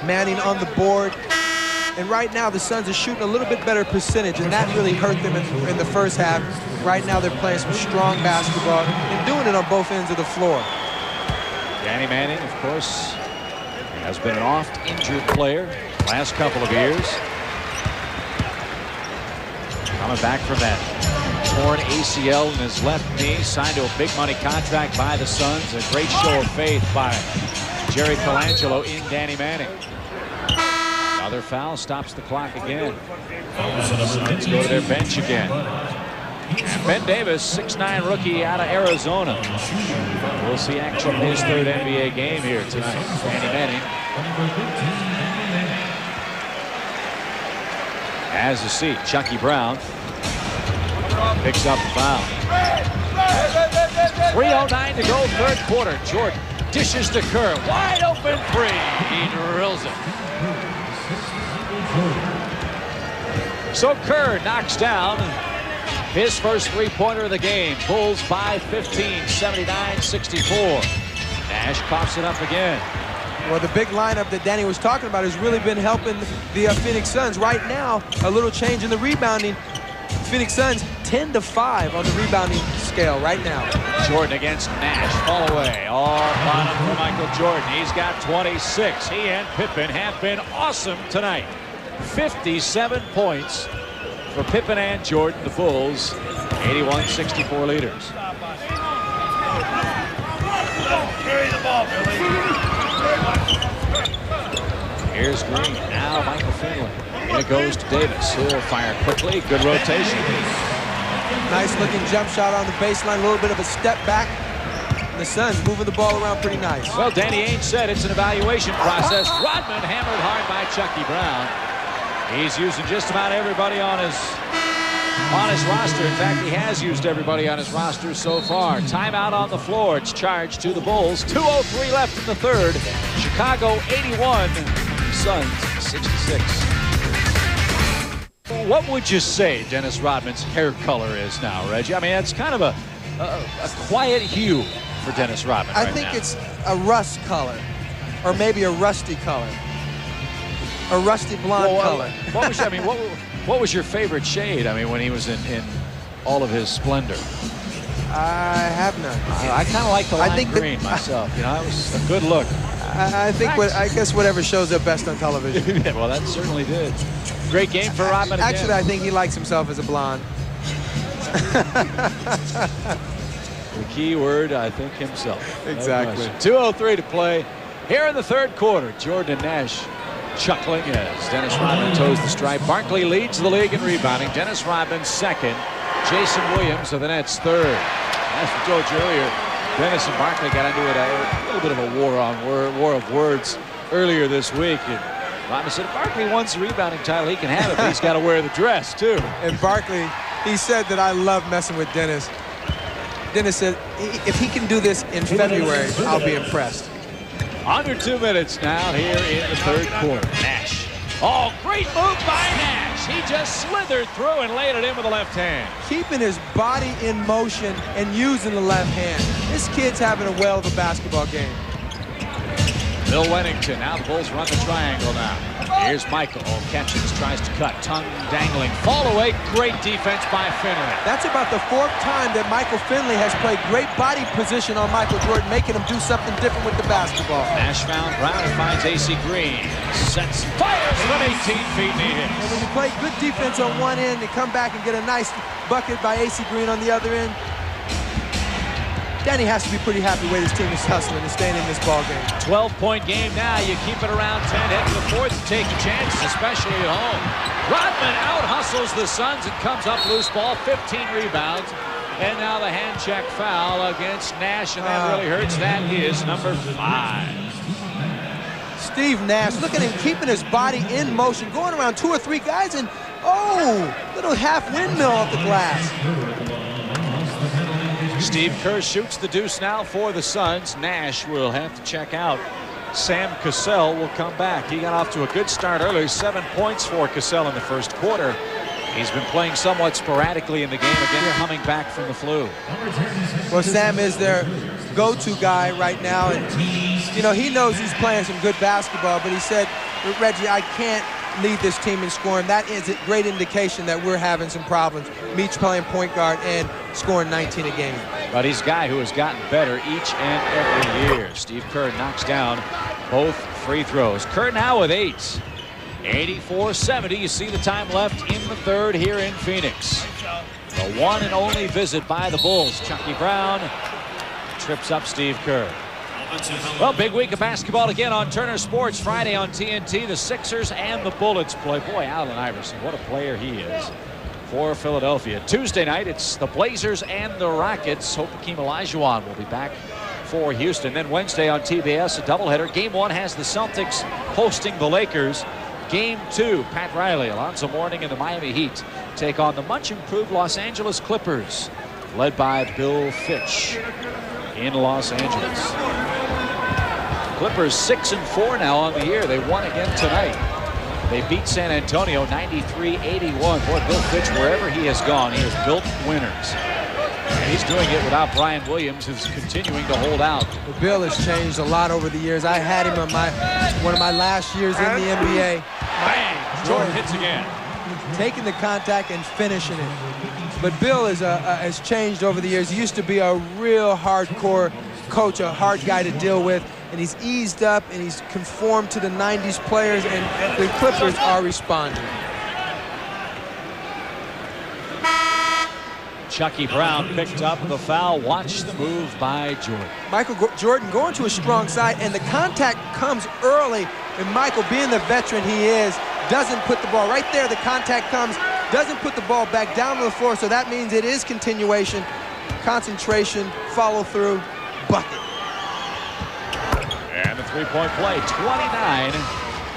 Manning on the board. And right now, the Suns are shooting a little bit better percentage, and that really hurt them in the first half. Right now, they're playing some strong basketball and doing it on both ends of the floor. Danny Manning, of course, has been an oft-injured player last couple of years. Coming back from that torn ACL in his left knee, signed to a big money contract by the Suns. A great show of faith by Jerry Colangelo in Danny Manning. Another foul stops the clock again. Suns go to their bench again. And Ben Davis, 6'9" rookie out of Arizona. We'll see action in his third NBA game here tonight. Danny Manning has a seat. Chucky Brown picks up the foul. 3:09 to go, third quarter. Jordan dishes to Kerr. Wide open 3. He drills it. So Kerr knocks down his first 3-pointer of the game. Bulls by 15, 79-64. Nash coughs it up again. Well, the big lineup that Danny was talking about has really been helping the Phoenix Suns. Right now, a little change in the rebounding. Phoenix Suns 10-5 on the rebounding scale right now. Jordan against Nash. Fall away. All bottom for Michael Jordan. He's got 26. He and Pippen have been awesome tonight. 57 points for Pippen and Jordan. The Bulls, 81-64 leaders. Carry the ball, Billy. Here's Green. Now Michael Finley. It goes to Davis. He'll fire quickly. Good rotation. Nice looking jump shot on the baseline. A little bit of a step back. The Suns moving the ball around pretty nice. Well, Danny Ainge said it's an evaluation process. Rodman hammered hard by Chucky Brown. He's using just about everybody on his roster. In fact, he has used everybody on his roster so far. Timeout on the floor. It's charged to the Bulls. 2:03 left in the third. Chicago 81, Suns 66. What would you say Dennis Rodman's hair color is now, Reggie? I mean, it's kind of a quiet hue for Dennis Rodman right now. I think it's a rust color, or maybe a rusty color. A rusty blonde color. What was, I mean, what was your favorite shade? I mean, when he was in all of his splendor. I have none. I kind of like the lime green myself. You know, it was a good look. I think I guess whatever shows up best on television. Yeah, well, that certainly did. Great game for Rodman. Actually, I think he likes himself as a blonde. The key word, I think, himself. Exactly. 2:03 to play here in the third quarter. Jordan and Nash chuckling as Dennis Rodman toes the stripe. Barkley leads the league in rebounding. Dennis Rodman second. Jason Williams of the Nets third. As we told you earlier, Dennis and Barkley got into it a little bit of a war of words earlier this week. And Rodman said, if Barkley wants the rebounding title, he can have it, but he's got to wear the dress, too. And Barkley, he said that I love messing with Dennis. Dennis said, if he can do this in February, I'll be impressed. Under 2 minutes now here in the third quarter. Nash. Oh, great move by Nash. He just slithered through and laid it in with the left hand. Keeping his body in motion and using the left hand. This kid's having a whale of a basketball game. Bill Wennington. Now the Bulls run the triangle now. Here's Michael. Catches, tries to cut. Tongue dangling. Fall away. Great defense by Finley. That's about the fourth time that Michael Finley has played great body position on Michael Jordan, making him do something different with the basketball. Nash found Brown and finds AC Green. Sets, fires from 18 feet and he hits. And when you play good defense on one end and come back and get a nice bucket by AC Green on the other end, Danny has to be pretty happy the way this team is hustling and staying in this ball game. 12-point game now. You keep it around 10. Head to the fourth and take your chances, especially at home. Rodman out-hustles the Suns and comes up loose ball. 15 rebounds. And now the hand check foul against Nash, and that really hurts. That is number 5. Steve Nash, look at him keeping his body in motion, going around 2 or 3 guys, and little half windmill off the glass. Steve Kerr shoots the deuce now for the Suns. Nash will have to check out. Sam Cassell will come back. He got off to a good start earlier. 7 points for Cassell in the first quarter. He's been playing somewhat sporadically in the game, again coming back from the flu. Well, Sam is their go-to guy right now, and you know, he knows he's playing some good basketball, but he said, Reggie, I can't lead this team in scoring. That is a great indication that we're having some problems. Meach playing point guard and scoring 19 a game. But he's a guy who has gotten better each and every year. Steve Kerr knocks down both free throws. Kerr now with 8. 84-70. You see the time left in the third here in Phoenix. The one and only visit by the Bulls. Chucky Brown trips up Steve Kerr. Well, big week of basketball again on Turner Sports. Friday on TNT, the Sixers and the Bullets play. Boy, Allen Iverson, what a player he is for Philadelphia. Tuesday night, it's the Blazers and the Rockets. Hope Hakeem Olajuwon will be back for Houston. Then Wednesday on TBS, a doubleheader. Game 1 has the Celtics hosting the Lakers. Game 2, Pat Riley, Alonzo Mourning, and the Miami Heat take on the much-improved Los Angeles Clippers, led by Bill Fitch in Los Angeles. Clippers 6-4 now on the year. They won again tonight. They beat San Antonio 93-81. Boy, Bill Fitch, wherever he has gone, he has built winners. And he's doing it without Brian Williams, who's continuing to hold out. Well, Bill has changed a lot over the years. I had him on one of my last years in the NBA. Bang! Jordan hits again. taking the contact and finishing it. But Bill has changed over the years. He used to be a real hardcore coach, a hard guy to deal with, and he's eased up and he's conformed to the 90s players, and the Clippers are responding. Chucky Brown picked up the foul. Watch the move by Jordan. Michael Jordan going to a strong side, and the contact comes early, and Michael, being the veteran he is, doesn't put the ball right there. The contact comes, doesn't put the ball back down to the floor, so that means it is continuation, concentration, follow through, bucket. And the three-point play, 29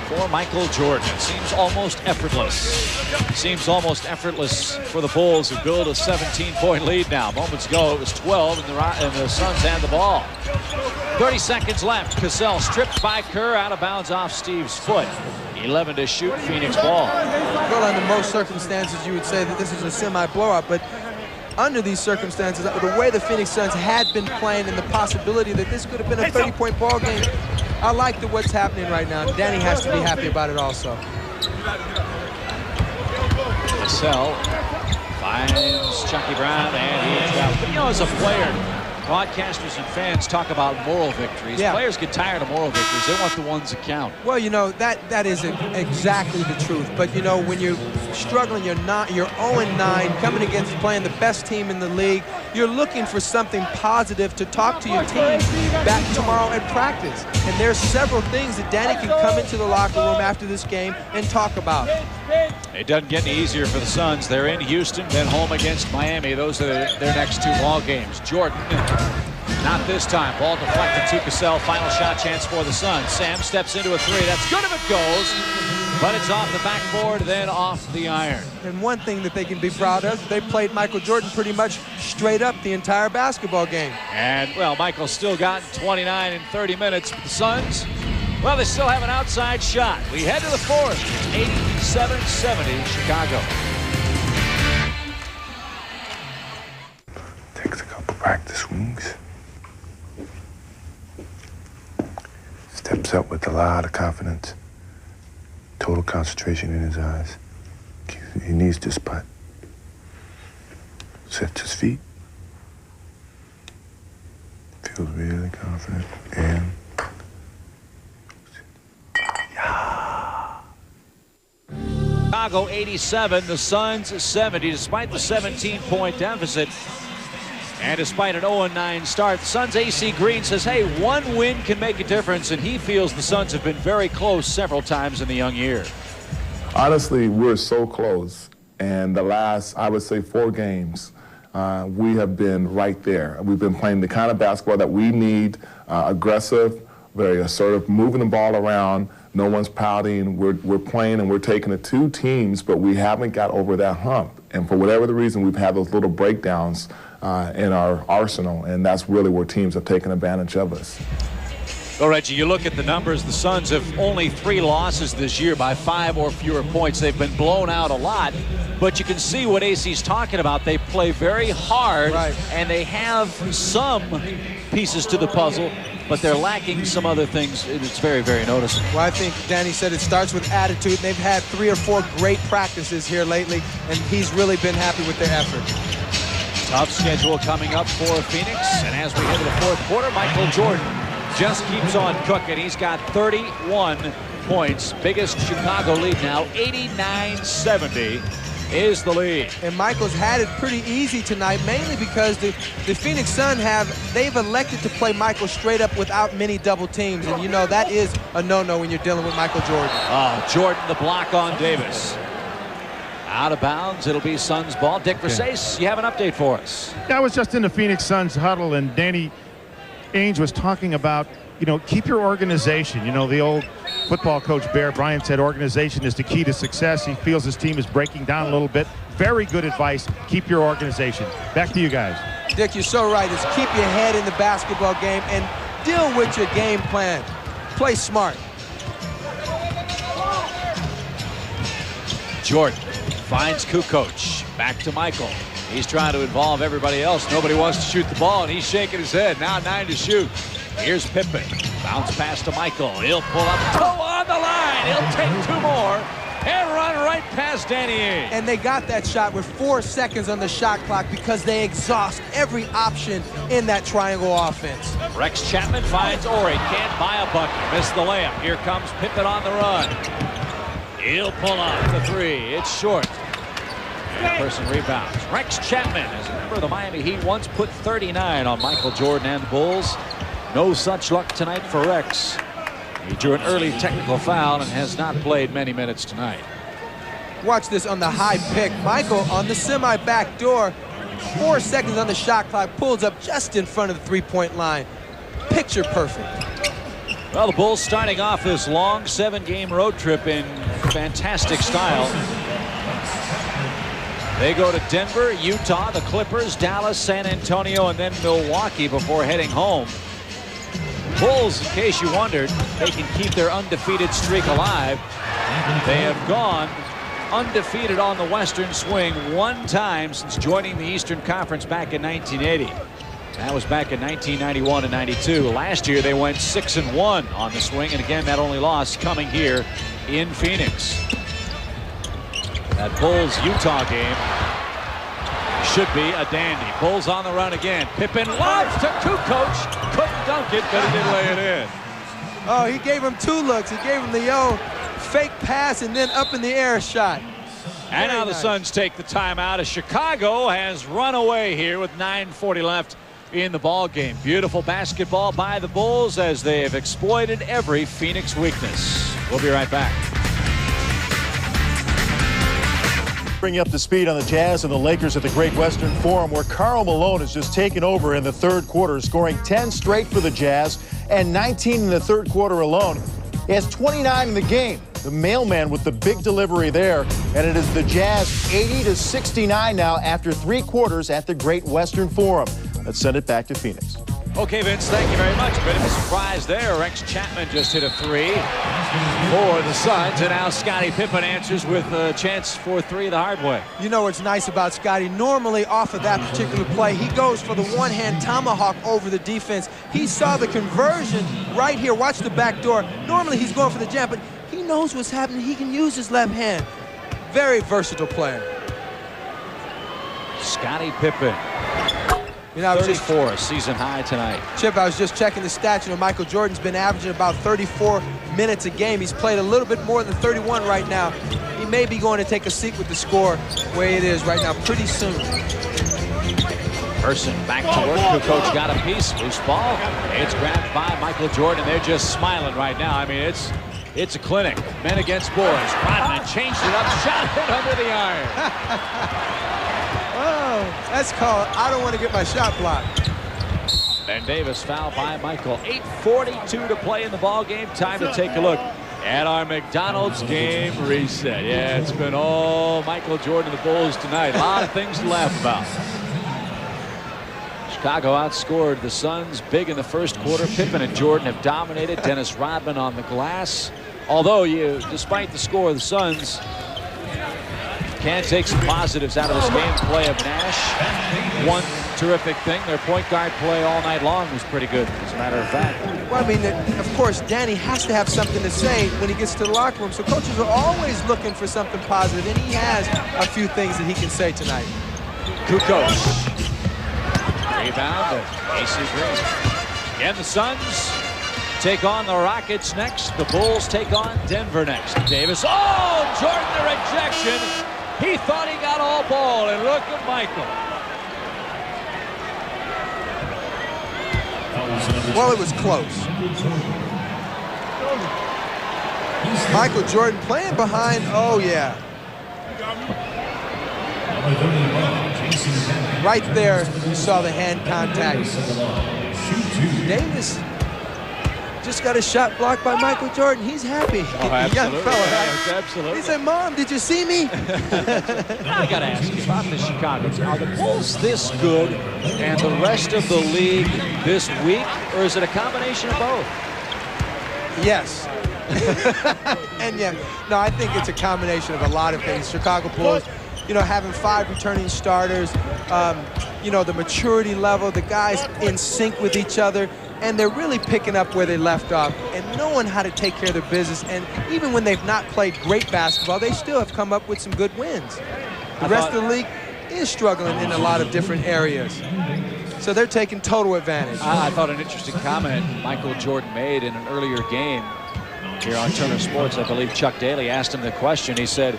for Michael Jordan. It seems almost effortless. Seems almost effortless for the Bulls, who build a 17-point lead now. Moments ago it was 12, and the Suns had the ball. 30 seconds left. Cassell stripped by Kerr, out of bounds off Steve's foot. 11 to shoot, Phoenix ball. Well, under most circumstances, you would say that this is a semi-blowout, but under these circumstances, the way the Phoenix Suns had been playing and the possibility that this could have been a 30-point ball game, I like what's happening right now. Danny has to be happy about it also. Cassell finds Chucky Brown, and he is out. But, you know, as a player, broadcasters and fans talk about moral victories. Yeah. Players get tired of moral victories. They want the ones that count. Well, you know, that is exactly the truth. But, you know, when you're struggling, you're 0-9, coming against playing the best team in the league, you're looking for something positive to talk to your team back tomorrow at practice. And there's several things that Danny can come into the locker room after this game and talk about. It doesn't get any easier for the Suns. They're in Houston, then home against Miami. Those are their next two ball games. Jordan, not this time. Ball deflected to Cassell. Final shot chance for the Suns. Sam steps into a three. That's good if it goes, but it's off the backboard, then off the iron. And one thing that they can be proud of, they played Michael Jordan pretty much straight up the entire basketball game. And, well, Michael's still got 29 in 30 minutes, but the Suns, well, they still have an outside shot. We head to the fourth. It's 87-70 Chicago. Takes a couple practice swings. Steps up with a lot of confidence. Total concentration in his eyes. He needs this putt. Sets his feet. Feels really confident. And Chicago 87, the Suns 70, despite the 17-point deficit. And despite an 0-9 start, the Suns' AC Green says, hey, one win can make a difference, and he feels the Suns have been very close several times in the young year. Honestly, we're so close. And the last, I would say, 4 games, we have been right there. We've been playing the kind of basketball that we need, aggressive, very assertive, moving the ball around. No one's pouting. We're playing and we're taking the 2 teams, but we haven't got over that hump. And for whatever the reason, we've had those little breakdowns in our arsenal, and that's really where teams have taken advantage of us. Well, Reggie, you look at the numbers. The Suns have only 3 losses this year by 5 or fewer points. They've been blown out a lot, but you can see what AC's talking about. They play very hard, and they have some pieces to the puzzle, but they're lacking some other things, and it's very, very noticeable. Well, I think Danny said it starts with attitude, and they've had 3 or 4 great practices here lately, and he's really been happy with their effort. Tough schedule coming up for Phoenix, and as we head to the fourth quarter, Michael Jordan just keeps on cooking. He's got 31 points. Biggest Chicago lead now, 89-70 is the lead. And Michael's had it pretty easy tonight, mainly because the Phoenix Suns they've elected to play Michael straight up without many double teams. And you know, that is a no-no when you're dealing with Michael Jordan. Oh, Jordan, the block on Davis. Out of bounds, it'll be Suns ball. Dick Versace, you have an update for us. Yeah, I was just in the Phoenix Suns huddle, and Danny Ainge was talking about, you know, keep your organization. You know, the old football coach Bear Bryant said organization is the key to success. He feels his team is breaking down a little bit. Very good advice. Keep your organization. Back to you guys. Dick, you're so right. It's keep your head in the basketball game and deal with your game plan. Play smart. Jordan finds Kukoc. Back to Michael. He's trying to involve everybody else. Nobody wants to shoot the ball, and he's shaking his head. Now 9 to shoot. Here's Pippen. Bounce pass to Michael. He'll pull up. Toe on the line. He'll take 2 more and run right right past Danny Ainge. And they got that shot with 4 seconds on the shot clock because they exhaust every option in that triangle offense. Rex Chapman finds Horry. Can't buy a bucket. Missed the layup. Here comes Pippen on the run. He'll pull off the three. It's short. And person rebounds. Rex Chapman, as a member of the Miami Heat, once put 39 on Michael Jordan and the Bulls. No such luck tonight for Rex. He drew an early technical foul and has not played many minutes tonight. Watch this on the high pick. Michael on the semi-back door. 4 seconds on the shot clock. Pulls up just in front of the three-point line. Picture perfect. Well, the Bulls starting off this long 7-game road trip in fantastic style. They go to Denver, Utah, the Clippers, Dallas, San Antonio, and then Milwaukee before heading home. Bulls, in case you wondered, they can keep their undefeated streak alive. They have gone undefeated on the Western swing 1 time since joining the Eastern Conference back in 1980. That was back in 1991 and 92. Last year they went 6-1 on the swing, and again that only loss coming here in Phoenix. That Bulls-Utah game should be a dandy. Bulls on the run again. Pippen lobs to Kukoc. Couldn't dunk it, but he did lay it in. Oh, he gave him 2 looks. He gave him the fake pass and then up in the air shot. And now the Suns take the timeout as Chicago has run away here with 9:40 left in the ball game. Beautiful basketball by the Bulls as they have exploited every Phoenix weakness. We'll be right back. Bring you up to speed on the Jazz and the Lakers at the Great Western Forum, where Karl Malone has just taken over in the 3rd quarter, scoring 10 straight for the Jazz and 19 in the 3rd quarter alone. He has 29 in the game. The mailman with the big delivery there, and it is the Jazz 80-69 now after 3 quarters at the Great Western Forum. Let's send it back to Phoenix. Okay, Vince, thank you very much. A bit of a surprise there. Rex Chapman just hit a 3 for the Suns, and now Scottie Pippen answers with a chance for 3 the hard way. You know what's nice about Scottie? Normally, off of that particular play, he goes for the one-hand tomahawk over the defense. He saw the conversion right here. Watch the back door. Normally, he's going for the jam, but he knows what's happening. He can use his left hand. Very versatile player. Scottie Pippen. You know, 34, a season high tonight. Chip, I was just checking the stats. You know, Michael Jordan's been averaging about 34 minutes a game. He's played a little bit more than 31 right now. He may be going to take a seat with the score where it is right now pretty soon. Person back to work. Kukoc got a piece. Loose ball. It's grabbed by Michael Jordan. They're just smiling right now. I mean, it's a clinic. Men against boys. Rodman changed it up. Shot it under the iron. Oh, that's called, I don't want to get my shot blocked. Ben Davis fouled by Michael. 8:42 to play in the ball game. Time to take a look at our McDonald's game reset. Yeah, it's been all Michael Jordan and the Bulls tonight. A lot of things to laugh about. Chicago outscored the Suns big in the 1st quarter. Pippen and Jordan have dominated. Dennis Rodman on the glass. Although despite the score of the Suns, can take some positives out of this game. Play of Nash. One terrific thing, their point guard play all night long was pretty good, as a matter of fact. Well, I mean, of course, Danny has to have something to say when he gets to the locker room. So coaches are always looking for something positive, and he has a few things that he can say tonight. Kukoc. Rebound to AC Green. Again, the Suns take on the Rockets next. The Bulls take on Denver next. Davis. Oh, Jordan, the rejection. He thought he got all ball, and look at Michael. Well, it was close. Michael Jordan playing behind, oh yeah. Right there, you saw the hand contact. Davis just got a shot blocked by Michael Jordan. He's happy. Oh, absolutely. Young fella, right? Yes, absolutely. He said, Mom, did you see me? I got to ask you about the Chicago. Are the Bulls this good and the rest of the league this weak, or is it a combination of both? Yes. And yeah, no, I think it's a combination of a lot of things. Chicago Bulls, you know, having 5 returning starters, you know, the maturity level, the guys in sync with each other. and they're really picking up where they left off and knowing how to take care of their business. And even when they've not played great basketball, they still have come up with some good wins. The rest of the league is struggling in a lot of different areas. So they're taking total advantage. I thought an interesting comment Michael Jordan made in an earlier game here on Turner Sports. I believe Chuck Daly asked him the question. He said,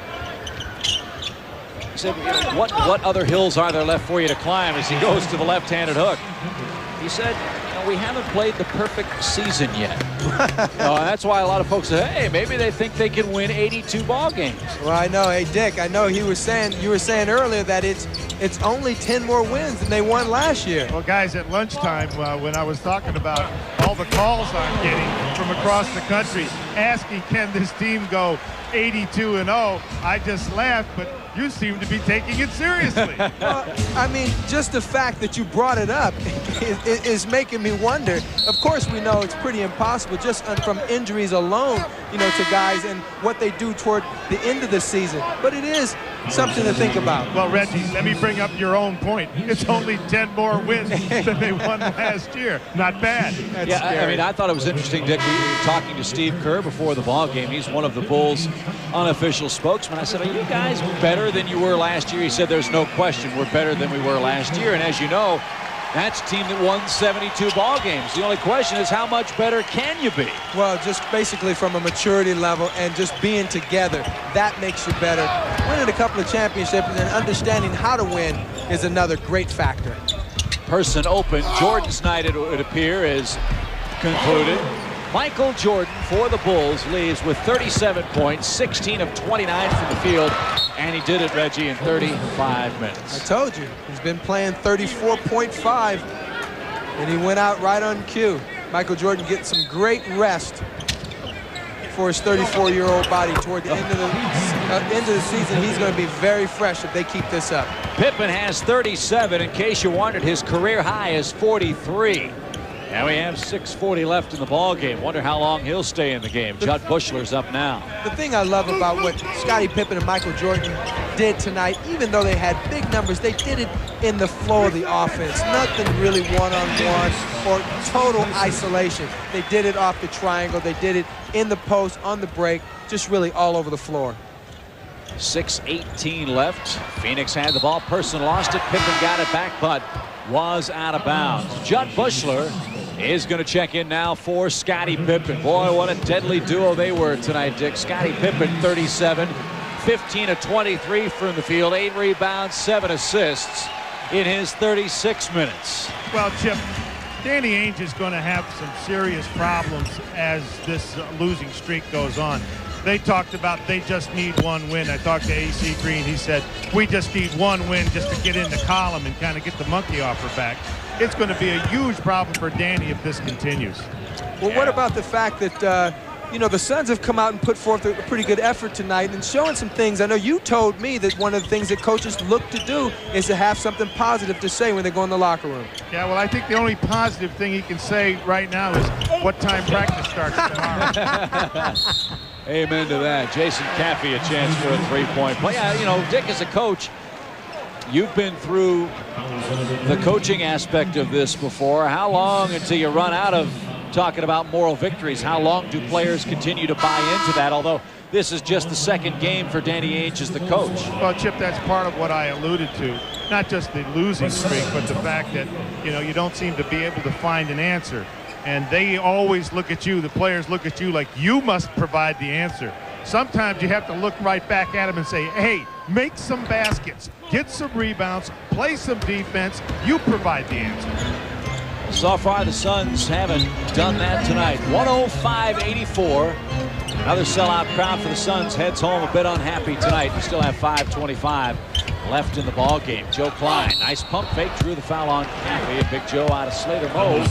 what other hills are there left for you to climb, as he goes to the left-handed hook? He said, we haven't played the perfect season yet. That's why a lot of folks say, hey, maybe they think they can win 82 ball games. Well, I know. Hey, Dick, I know you were saying earlier that it's only 10 more wins than they won last year. Well, guys, at lunchtime, when I was talking about all the calls I'm getting from across the country asking, can this team go 82-0, I just laughed, but you seem to be taking it seriously. Well, I mean, just the fact that you brought it up is making me wonder. Of course, we know it's pretty impossible just from injuries alone, to guys and what they do toward the end of the season. But it is something to think about. Well, Reggie, let me bring up your own point. It's only 10 more wins than they won last year. Not bad. That's scary. I mean, I thought it was interesting, Dick. We were talking to Steve Kerr before the ball game. He's one of the Bulls' unofficial spokesmen. I said, are you guys better than you were last year? He said, there's no question we're better than we were last year. And as you know, that's a team that won 72 ball games. The only question is, how much better can you be? Well, just basically from a maturity level and just being together, that makes you better. Winning a couple of championships and understanding how to win is another great factor. Person open. Jordan's night, it would appear, is concluded. Michael Jordan for the Bulls leaves with 37 points, 16 of 29 from the field, and he did it, Reggie, in 35 minutes. I told you, he's been playing 34.5, and he went out right on cue. Michael Jordan getting some great rest for his 34-year-old body toward the end of the season. He's going to be very fresh if they keep this up. Pippen has 37. In case you wondered, his career high is 43. And we have 6:40 left in the ball game. Wonder how long he'll stay in the game. Judd Bushler's up now. The thing I love about what Scottie Pippen and Michael Jordan did tonight, even though they had big numbers, they did it in the flow of the offense. Nothing really one-on-one or total isolation. They did it off the triangle. They did it in the post, on the break, just really all over the floor. 6:18 left. Phoenix had the ball. Person lost it. Pippen got it back, but was out of bounds. Judd Bushler is going to check in now for Scottie Pippen. Boy, what a deadly duo they were tonight, Dick. Scottie Pippen, 37, 15 of 23 from the field, 8 rebounds, 7 assists in his 36 minutes. Well, Chip, Danny Ainge is going to have some serious problems as this losing streak goes on. They talked about they just need one win. I talked to AC Green. He said, we just need one win just to get in the column and kind of get the monkey off her back. It's going to be a huge problem for Danny if this continues. Well, what about the fact that, the Suns have come out and put forth a pretty good effort tonight and showing some things. I know you told me that one of the things that coaches look to do is to have something positive to say when they go in the locker room. Yeah, well, I think the only positive thing he can say right now is what time practice starts tomorrow. Amen to that. Jason Caffey, a chance for a three-point play. Yeah, Dick, as a coach, you've been through the coaching aspect of this before. How long until you run out of talking about moral victories? How long do players continue to buy into that? Although this is just the second game for Danny Ainge as the coach. Well, Chip, that's part of what I alluded to. Not just the losing streak, but the fact that, you don't seem to be able to find an answer. And they always look at you, the players look at you like you must provide the answer. Sometimes you have to look right back at them and say, hey, make some baskets, get some rebounds, play some defense. You provide the answer. So far, the Suns haven't done that tonight. 105-84. Another sellout crowd for the Suns heads home a bit unhappy tonight. We still have 5:25 left in the ball game. Joe Klein, nice pump fake, drew the foul on Caffey. And Big Joe out of Slater mode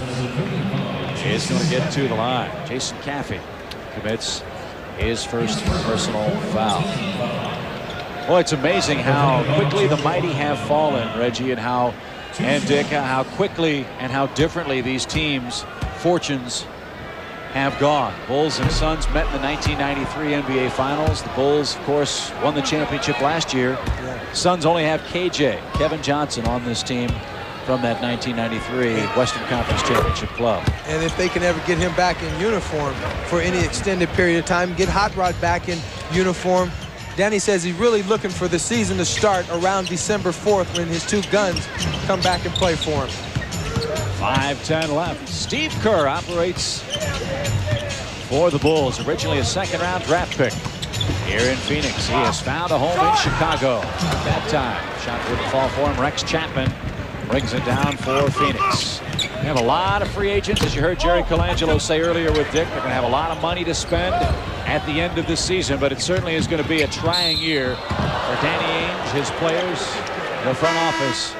is going to get to the line. Jason Caffey commits his first personal foul. Boy, it's amazing how quickly the mighty have fallen, Reggie, and Dick, how quickly and how differently these teams' fortunes have gone. Bulls and Suns met in the 1993 NBA Finals. The Bulls, of course, won the championship last year. Suns only have KJ, Kevin Johnson, on this team from that 1993 Western Conference Championship club. And if they can ever get him back in uniform for any extended period of time, get Hot Rod back in uniform, Danny says he's really looking for the season to start around December 4th when his two guns come back and play for him. 5:10 left. Steve Kerr operates for the Bulls, originally a second-round draft pick. Here in Phoenix, he has found a home in Chicago. At that time, shot wouldn't fall for him. Rex Chapman brings it down for Phoenix. We have a lot of free agents, as you heard Jerry Colangelo say earlier with Dick. They're going to have a lot of money to spend at the end of this season, but it certainly is going to be a trying year for Danny Ainge, his players, the front office,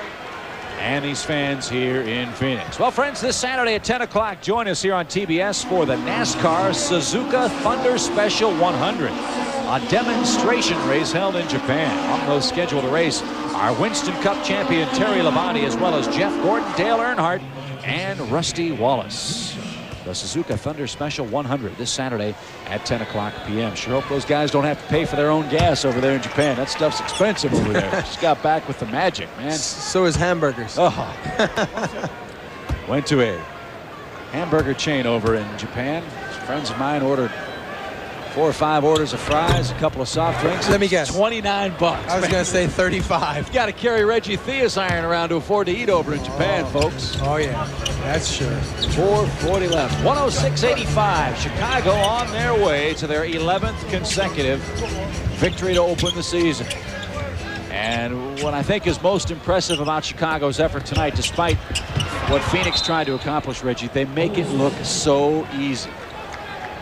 and these fans here in Phoenix. Well, friends, this Saturday at 10 o'clock, join us here on TBS for the NASCAR Suzuka Thunder Special 100. A demonstration race held in Japan. On those scheduled to race are Winston Cup champion Terry Labonte, as well as Jeff Gordon, Dale Earnhardt, and Rusty Wallace. The Suzuka Thunder Special 100 this Saturday at 10 o'clock p.m. Sure hope those guys don't have to pay for their own gas over there in Japan. That stuff's expensive over there. Just got back with the magic, man. So is hamburgers. Oh. Went to a hamburger chain over in Japan. Friends of mine ordered 4 or 5 orders of fries, a couple of soft drinks. Let me guess. $29. I was going to say 35. You got to carry Reggie Theus iron around to afford to eat over in Japan, folks. Oh, yeah. That's sure. 4:40 left. 106.85. Chicago on their way to their 11th consecutive victory to open the season. And what I think is most impressive about Chicago's effort tonight, despite what Phoenix tried to accomplish, Reggie, they make it look so easy.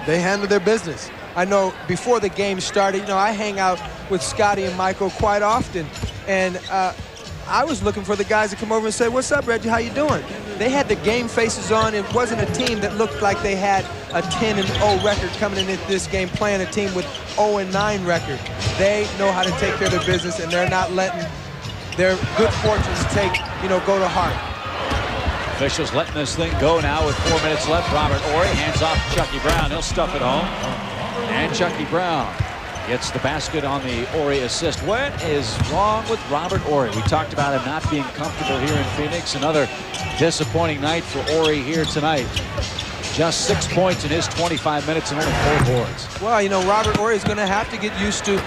They handle their business. I know before the game started, you know, I hang out with Scotty and Michael quite often, and I was looking for the guys to come over and say, "What's up, Reggie? How you doing?" They had the game faces on. It wasn't a team that looked like they had a 10-0 record coming into this game, playing a team with 0-9 record. They know how to take care of their business, and they're not letting their good fortunes go to heart. Officials letting this thing go now with 4 minutes left. Robert Horry hands off to Chucky Brown. He'll stuff it home. And Chucky Brown gets the basket on the Horry assist. What is wrong with Robert Horry? We talked about him not being comfortable here in Phoenix. Another disappointing night for Horry here tonight. Just 6 points in his 25 minutes and only 4 boards. Well, you know, Robert Horry is going to have to get used to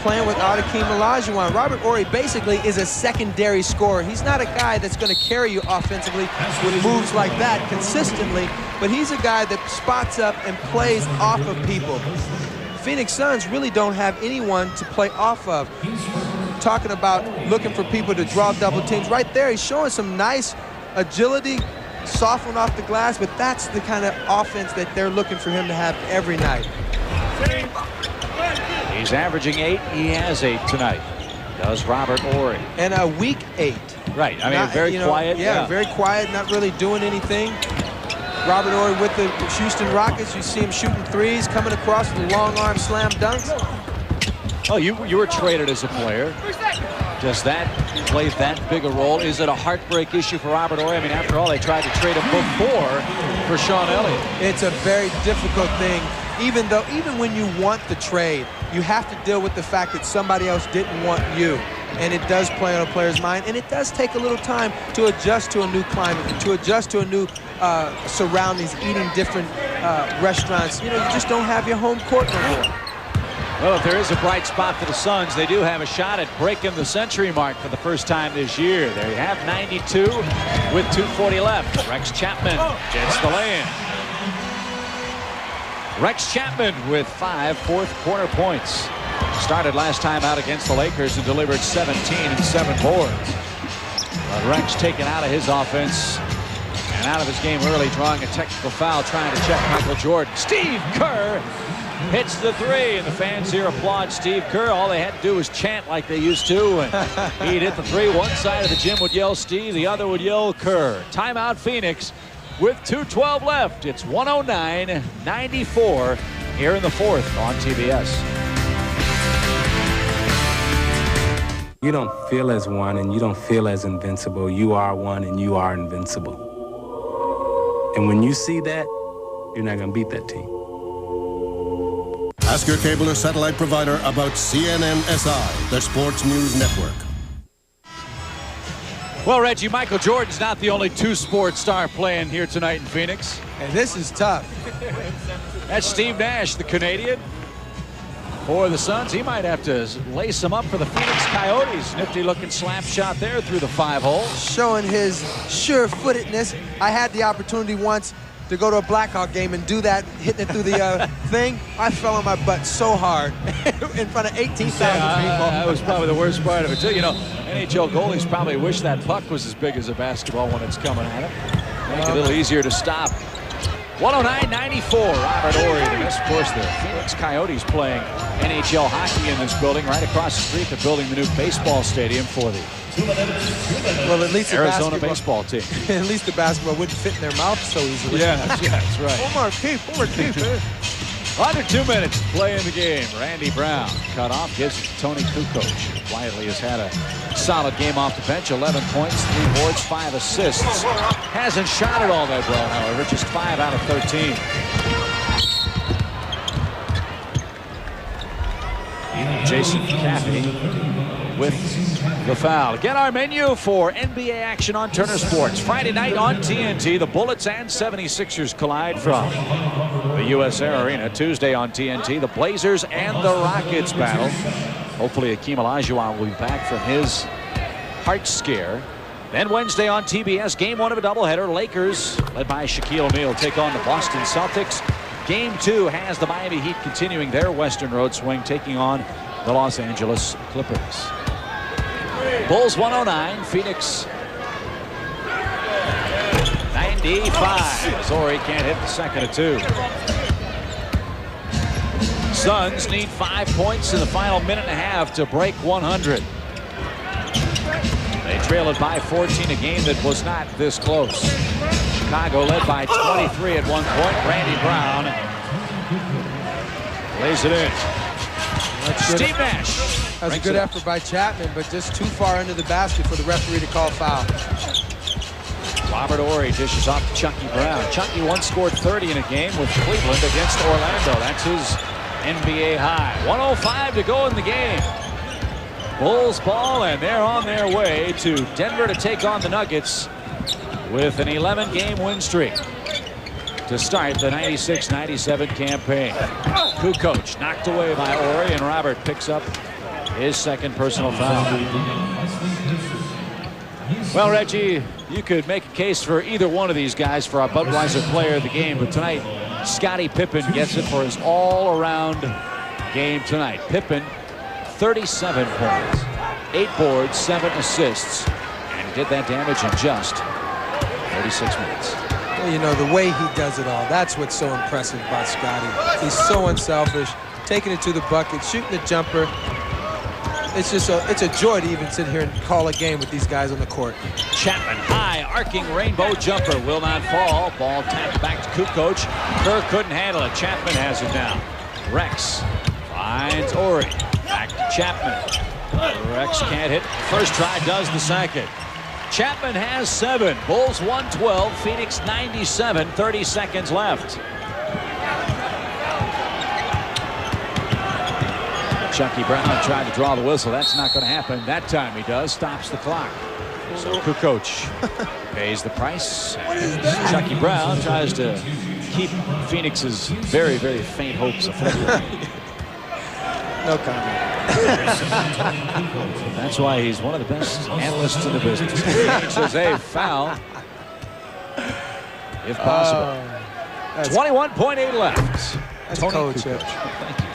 playing without Akeem Olajuwon. Robert Horry basically is a secondary scorer. He's not a guy that's going to carry you offensively with moves like that consistently, but he's a guy that spots up and plays off of people. Phoenix Suns really don't have anyone to play off of. Talking about looking for people to draw double teams. Right there, he's showing some nice agility, soften off the glass, but that's the kind of offense that they're looking for him to have every night. He's averaging 8. He has 8 tonight. Does Robert Horry. And a weak 8. Right. I mean, very quiet. Yeah, very quiet, not really doing anything. Robert Horry with the Houston Rockets. You see him shooting threes, coming across with long arm slam dunks. Oh, you were traded as a player. Does that play that big a role? Is it a heartbreak issue for Robert Horry? I mean, after all, they tried to trade him before for Sean Elliott. It's a very difficult thing. Even when you want the trade, you have to deal with the fact that somebody else didn't want you. And it does play on a player's mind, and it does take a little time to adjust to a new climate, to adjust to a new surroundings, eating different restaurants. You know, you just don't have your home court no more. Well, if there is a bright spot for the Suns, they do have a shot at breaking the century mark for the first time this year. There you have 92 with 2:40 left. Rex Chapman gets the lay-in. Rex Chapman with 5 fourth-quarter points. Started last time out against the Lakers and delivered 17 and 7 boards. But Rex taken out of his offense and out of his game early, drawing a technical foul, trying to check Michael Jordan. Steve Kerr hits the 3, and the fans here applaud Steve Kerr. All they had to do was chant like they used to, and he'd hit the 3. One side of the gym would yell Steve, the other would yell Kerr. Timeout Phoenix with 2:12 left. It's 109-94 here in the 4th on TBS. You don't feel as one, and you don't feel as invincible. You are one, and you are invincible. And when you see that, you're not going to beat that team. Ask your cable or satellite provider about CNN-SI, the sports news network. Well, Reggie, Michael Jordan's not the only two-sport star playing here tonight in Phoenix. And this is tough. That's Steve Nash, the Canadian. For the Suns, he might have to lace him up for the Phoenix Coyotes. Nifty-looking slap shot there through the 5-hole. Showing his sure-footedness. I had the opportunity once to go to a Blackhawk game and do that, hitting it through the thing. I fell on my butt so hard in front of 18,000 people. That was probably the worst part of it, too. You know, NHL goalies probably wish that puck was as big as a basketball when it's coming at them. Make it a little easier to stop. 109-94, Robert Horry. Of course, the Phoenix Coyotes playing NHL hockey in this building. Right across the street, they're building the new baseball stadium for the at least Arizona baseball team. At least the basketball wouldn't fit in their mouth so easily. Yeah, that's right. Omar Keefe. Under 2 minutes to play in the game. Randy Brown cut off, gives it to Tony Kukoc, who quietly has had a solid game off the bench. 11 points, 3 boards, 5 assists. Hasn't shot it all that well, however, just 5 out of 13. Jason Caffey with the foul. Get our menu for NBA action on Turner Sports. Friday night on TNT, the Bullets and 76ers collide from the US Air Arena. Tuesday on TNT, the Blazers and the Rockets battle. Hopefully Hakeem Olajuwon will be back from his heart scare. Then Wednesday on TBS, game 1 of a doubleheader. Lakers, led by Shaquille O'Neal, take on the Boston Celtics. Game 2 has the Miami Heat continuing their Western road swing, taking on the Los Angeles Clippers. Bulls 109, Phoenix 95. Missouri can't hit the second of 2. Suns need 5 points in the final minute and a half to break 100. They trail it by 14, a game that was not this close. Chicago led by 23 at one point. Randy Brown lays it in. Steve Nash. That was a good effort by Chapman, but just too far into the basket for the referee to call foul. Robert Horry dishes off to Chucky Brown. Chucky once scored 30 in a game with Cleveland against Orlando. That's his NBA high. 1:05 to go in the game. Bulls ball, and they're on their way to Denver to take on the Nuggets with an 11-game win streak to start the 96-97 campaign. Kukoc knocked away by Horry, and Robert picks up his second personal foul. Well, Reggie, you could make a case for either one of these guys for our Budweiser player of the game, but tonight, Scottie Pippen gets it for his all-around game tonight. Pippen, 37 points, 8 boards, 7 assists, and he did that damage in just 36 minutes. Well, you know, the way he does it all, that's what's so impressive about Scottie. He's so unselfish, taking it to the bucket, shooting the jumper. It's just it's a joy to even sit here and call a game with these guys on the court. Chapman, high, arcing rainbow jumper, will not fall. Ball tapped back to Kukoc. Kerr couldn't handle it. Chapman has it now. Rex finds Horry. Back to Chapman. Rex can't hit. First try, does the second. Chapman has 7. Bulls 112, Phoenix 97, 30 seconds left. Chucky Brown tried to draw the whistle. That's not going to happen. That time he does. Stops the clock. So Kukoc pays the price. Chucky Brown tries to keep Phoenix's very, very faint hopes afloat. No comment. That's why he's one of the best analysts in the business. He says, hey, foul. If possible. 21.8 left. That's Tony cold, Kukoc. Chip. Thank you.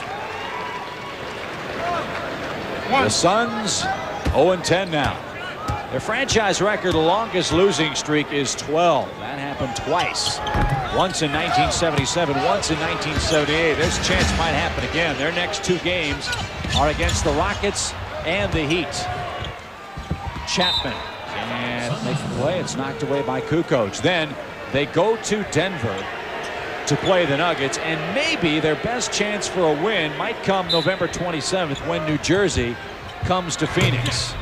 The Suns 0-10 now. Their franchise record, the longest losing streak, is 12. That happened twice. Once in 1977, once in 1978. There's a chance it might happen again. Their next 2 games are against the Rockets and the Heat. Chapman can't make the play. It's knocked away by Kukoc. Then they go to Denver to play the Nuggets, and maybe their best chance for a win might come November 27th when New Jersey comes to Phoenix.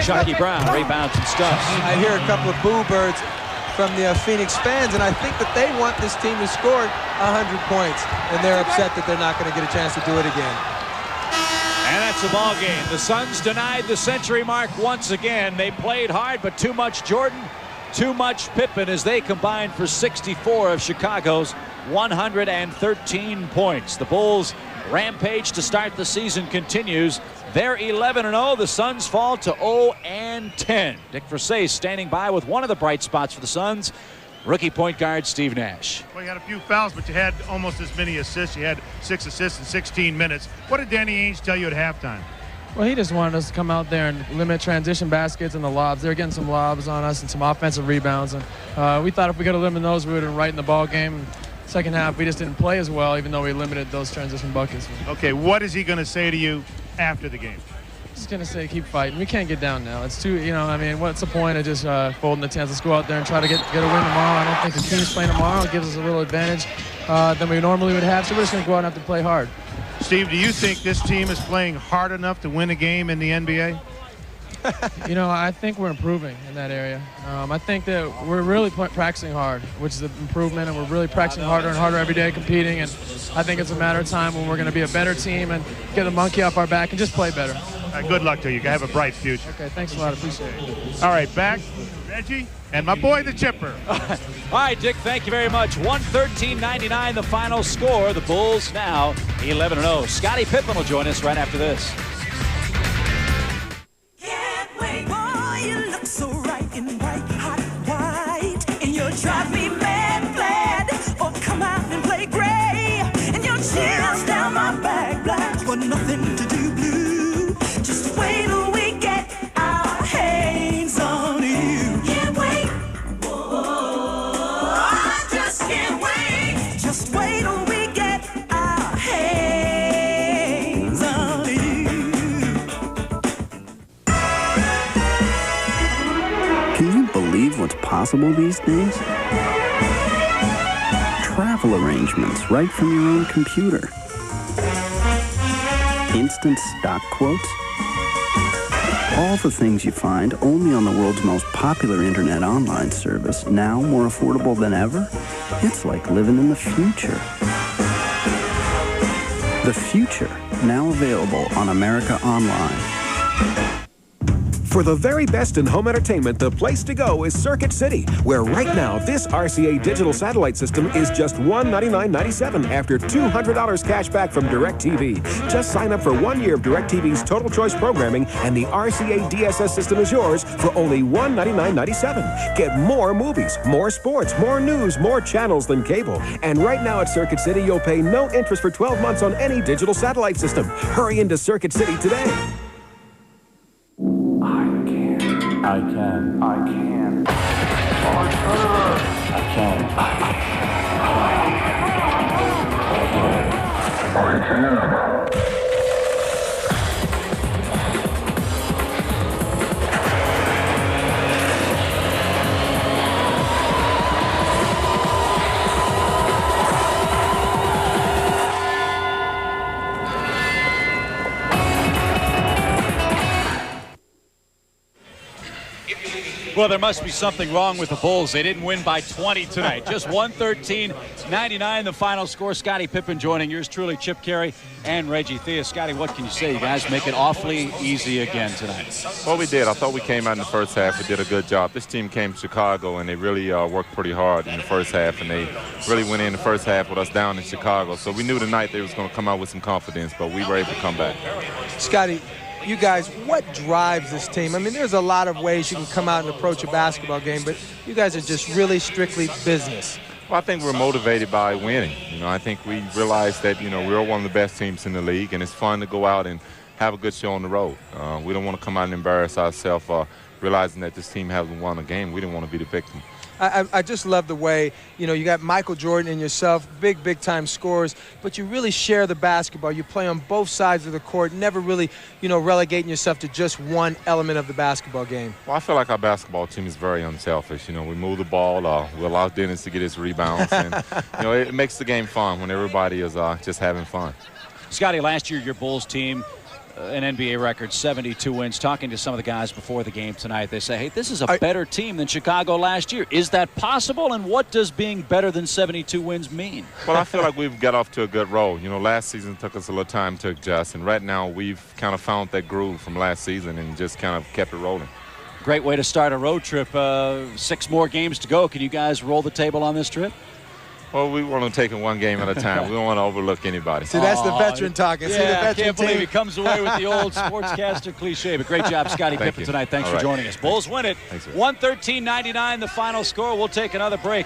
Chucky Brown rebounds and stuffs. I hear a couple of boo birds from the Phoenix fans, and I think that they want this team to score 100 points, and they're upset that they're not going to get a chance to do it again. And that's a ball game. The Suns denied the century mark once again. They played hard, but too much Jordan, too much Pippen as they combined for 64 of Chicago's 113 points. The Bulls' rampage to start the season continues. They're 11-0. The Suns fall to 0-10. Dick Versace standing by with one of the bright spots for the Suns, rookie point guard Steve Nash. Well, you had a few fouls, but you had almost as many assists. You had 6 assists in 16 minutes. What did Danny Ainge tell you at halftime? Well, he just wanted us to come out there and limit transition baskets and the lobs. They were getting some lobs on us and some offensive rebounds. And we thought if we could have limited those, we would have been right in the ball game. Second half, we just didn't play as well, even though we limited those transition buckets. Okay, what is he going to say to you after the game? He's going to say, keep fighting. We can't get down now. It's too, I mean, what's the point of just folding the tents? Let's go out there and try to get a win tomorrow. I don't think the team's playing tomorrow. It gives us a little advantage than we normally would have, so we're just going to go out and have to play hard. Steve, do you think this team is playing hard enough to win a game in the NBA? I think we're improving in that area. I think that we're really practicing hard, which is an improvement, and we're really practicing harder and harder every day, competing. And I think it's a matter of time when we're going to be a better team and get the monkey off our back and just play better. Good luck to you. You have a bright future. Okay, thanks a lot. Appreciate it. All right, back Reggie and my boy, the Chipper. All right, Dick, thank you very much. 113-99, the final score. The Bulls now 11-0. Scottie Pippen will join us right after this. Drive me mad, glad, or come out and play gray. And your chills down my back, black, but nothing to do blue. Just wait till we get our hands on you. Can't wait. Whoa, I just can't wait. Just wait till we get our hands on you. Can you believe what's possible these days? Travel arrangements right from your own computer. Instant stock quotes. All the things you find only on the world's most popular internet online service, now more affordable than ever. It's like living in the future. The future, now available on America Online. For the very best in home entertainment, the place to go is Circuit City, where right now this RCA digital satellite system is just $199.97 after $200 cash back from DirecTV. Just sign up for 1 year of DirecTV's Total Choice programming, and the RCA DSS system is yours for only $199.97. Get more movies, more sports, more news, more channels than cable. And right now at Circuit City, you'll pay no interest for 12 months on any digital satellite system. Hurry into Circuit City today. I can. I can. Well, there must be something wrong with the Bulls. They didn't win by 20 tonight. Just 113-99, the final score. Scottie Pippen joining yours truly, Chip Carey and Reggie Theus. Scottie, what can you say? You guys make it awfully easy again tonight. Well, we did. I thought we came out in the first half and did a good job. This team came to Chicago, and they really worked pretty hard in the first half, and they really went in the first half with us down in Chicago. So we knew tonight they was going to come out with some confidence, but we were able to come back. Scottie, you guys, what drives this team? I mean, there's a lot of ways you can come out and approach a basketball game, but you guys are just really strictly business. Well, I think we're motivated by winning. I think we realize that, we're one of the best teams in the league, and it's fun to go out and have a good show on the road. We don't want to come out and embarrass ourselves realizing that this team hasn't won a game. We didn't want to be the victim. I just love the way, you got Michael Jordan and yourself, big time scorers, but you really share the basketball. You play on both sides of the court, never really, relegating yourself to just one element of the basketball game. Well, I feel like our basketball team is very unselfish. We move the ball, we allow Dennis to get his rebounds, and, it makes the game fun when everybody is just having fun. Scottie, last year your Bulls team an NBA record, 72 wins. Talking to some of the guys before the game tonight, they say, hey, this is a better team than Chicago last year. Is that possible? And what does being better than 72 wins mean? Well, I feel like we've got off to a good roll. You know, last season took us a little time to adjust, and right now we've kind of found that groove from last season and just kind of kept it rolling. Great way to start a road trip. 6 more games to go. Can you guys roll the table on this trip? Well, we want to take it one game at a time. We don't want to overlook anybody. See, that's the veteran talking. Yeah, See, the veteran I can't believe team. he comes away with the old sportscaster cliche. But great job, Scottie Pippen, tonight. Thanks for joining us. Bulls win it. 113-99, the final score. We'll take another break.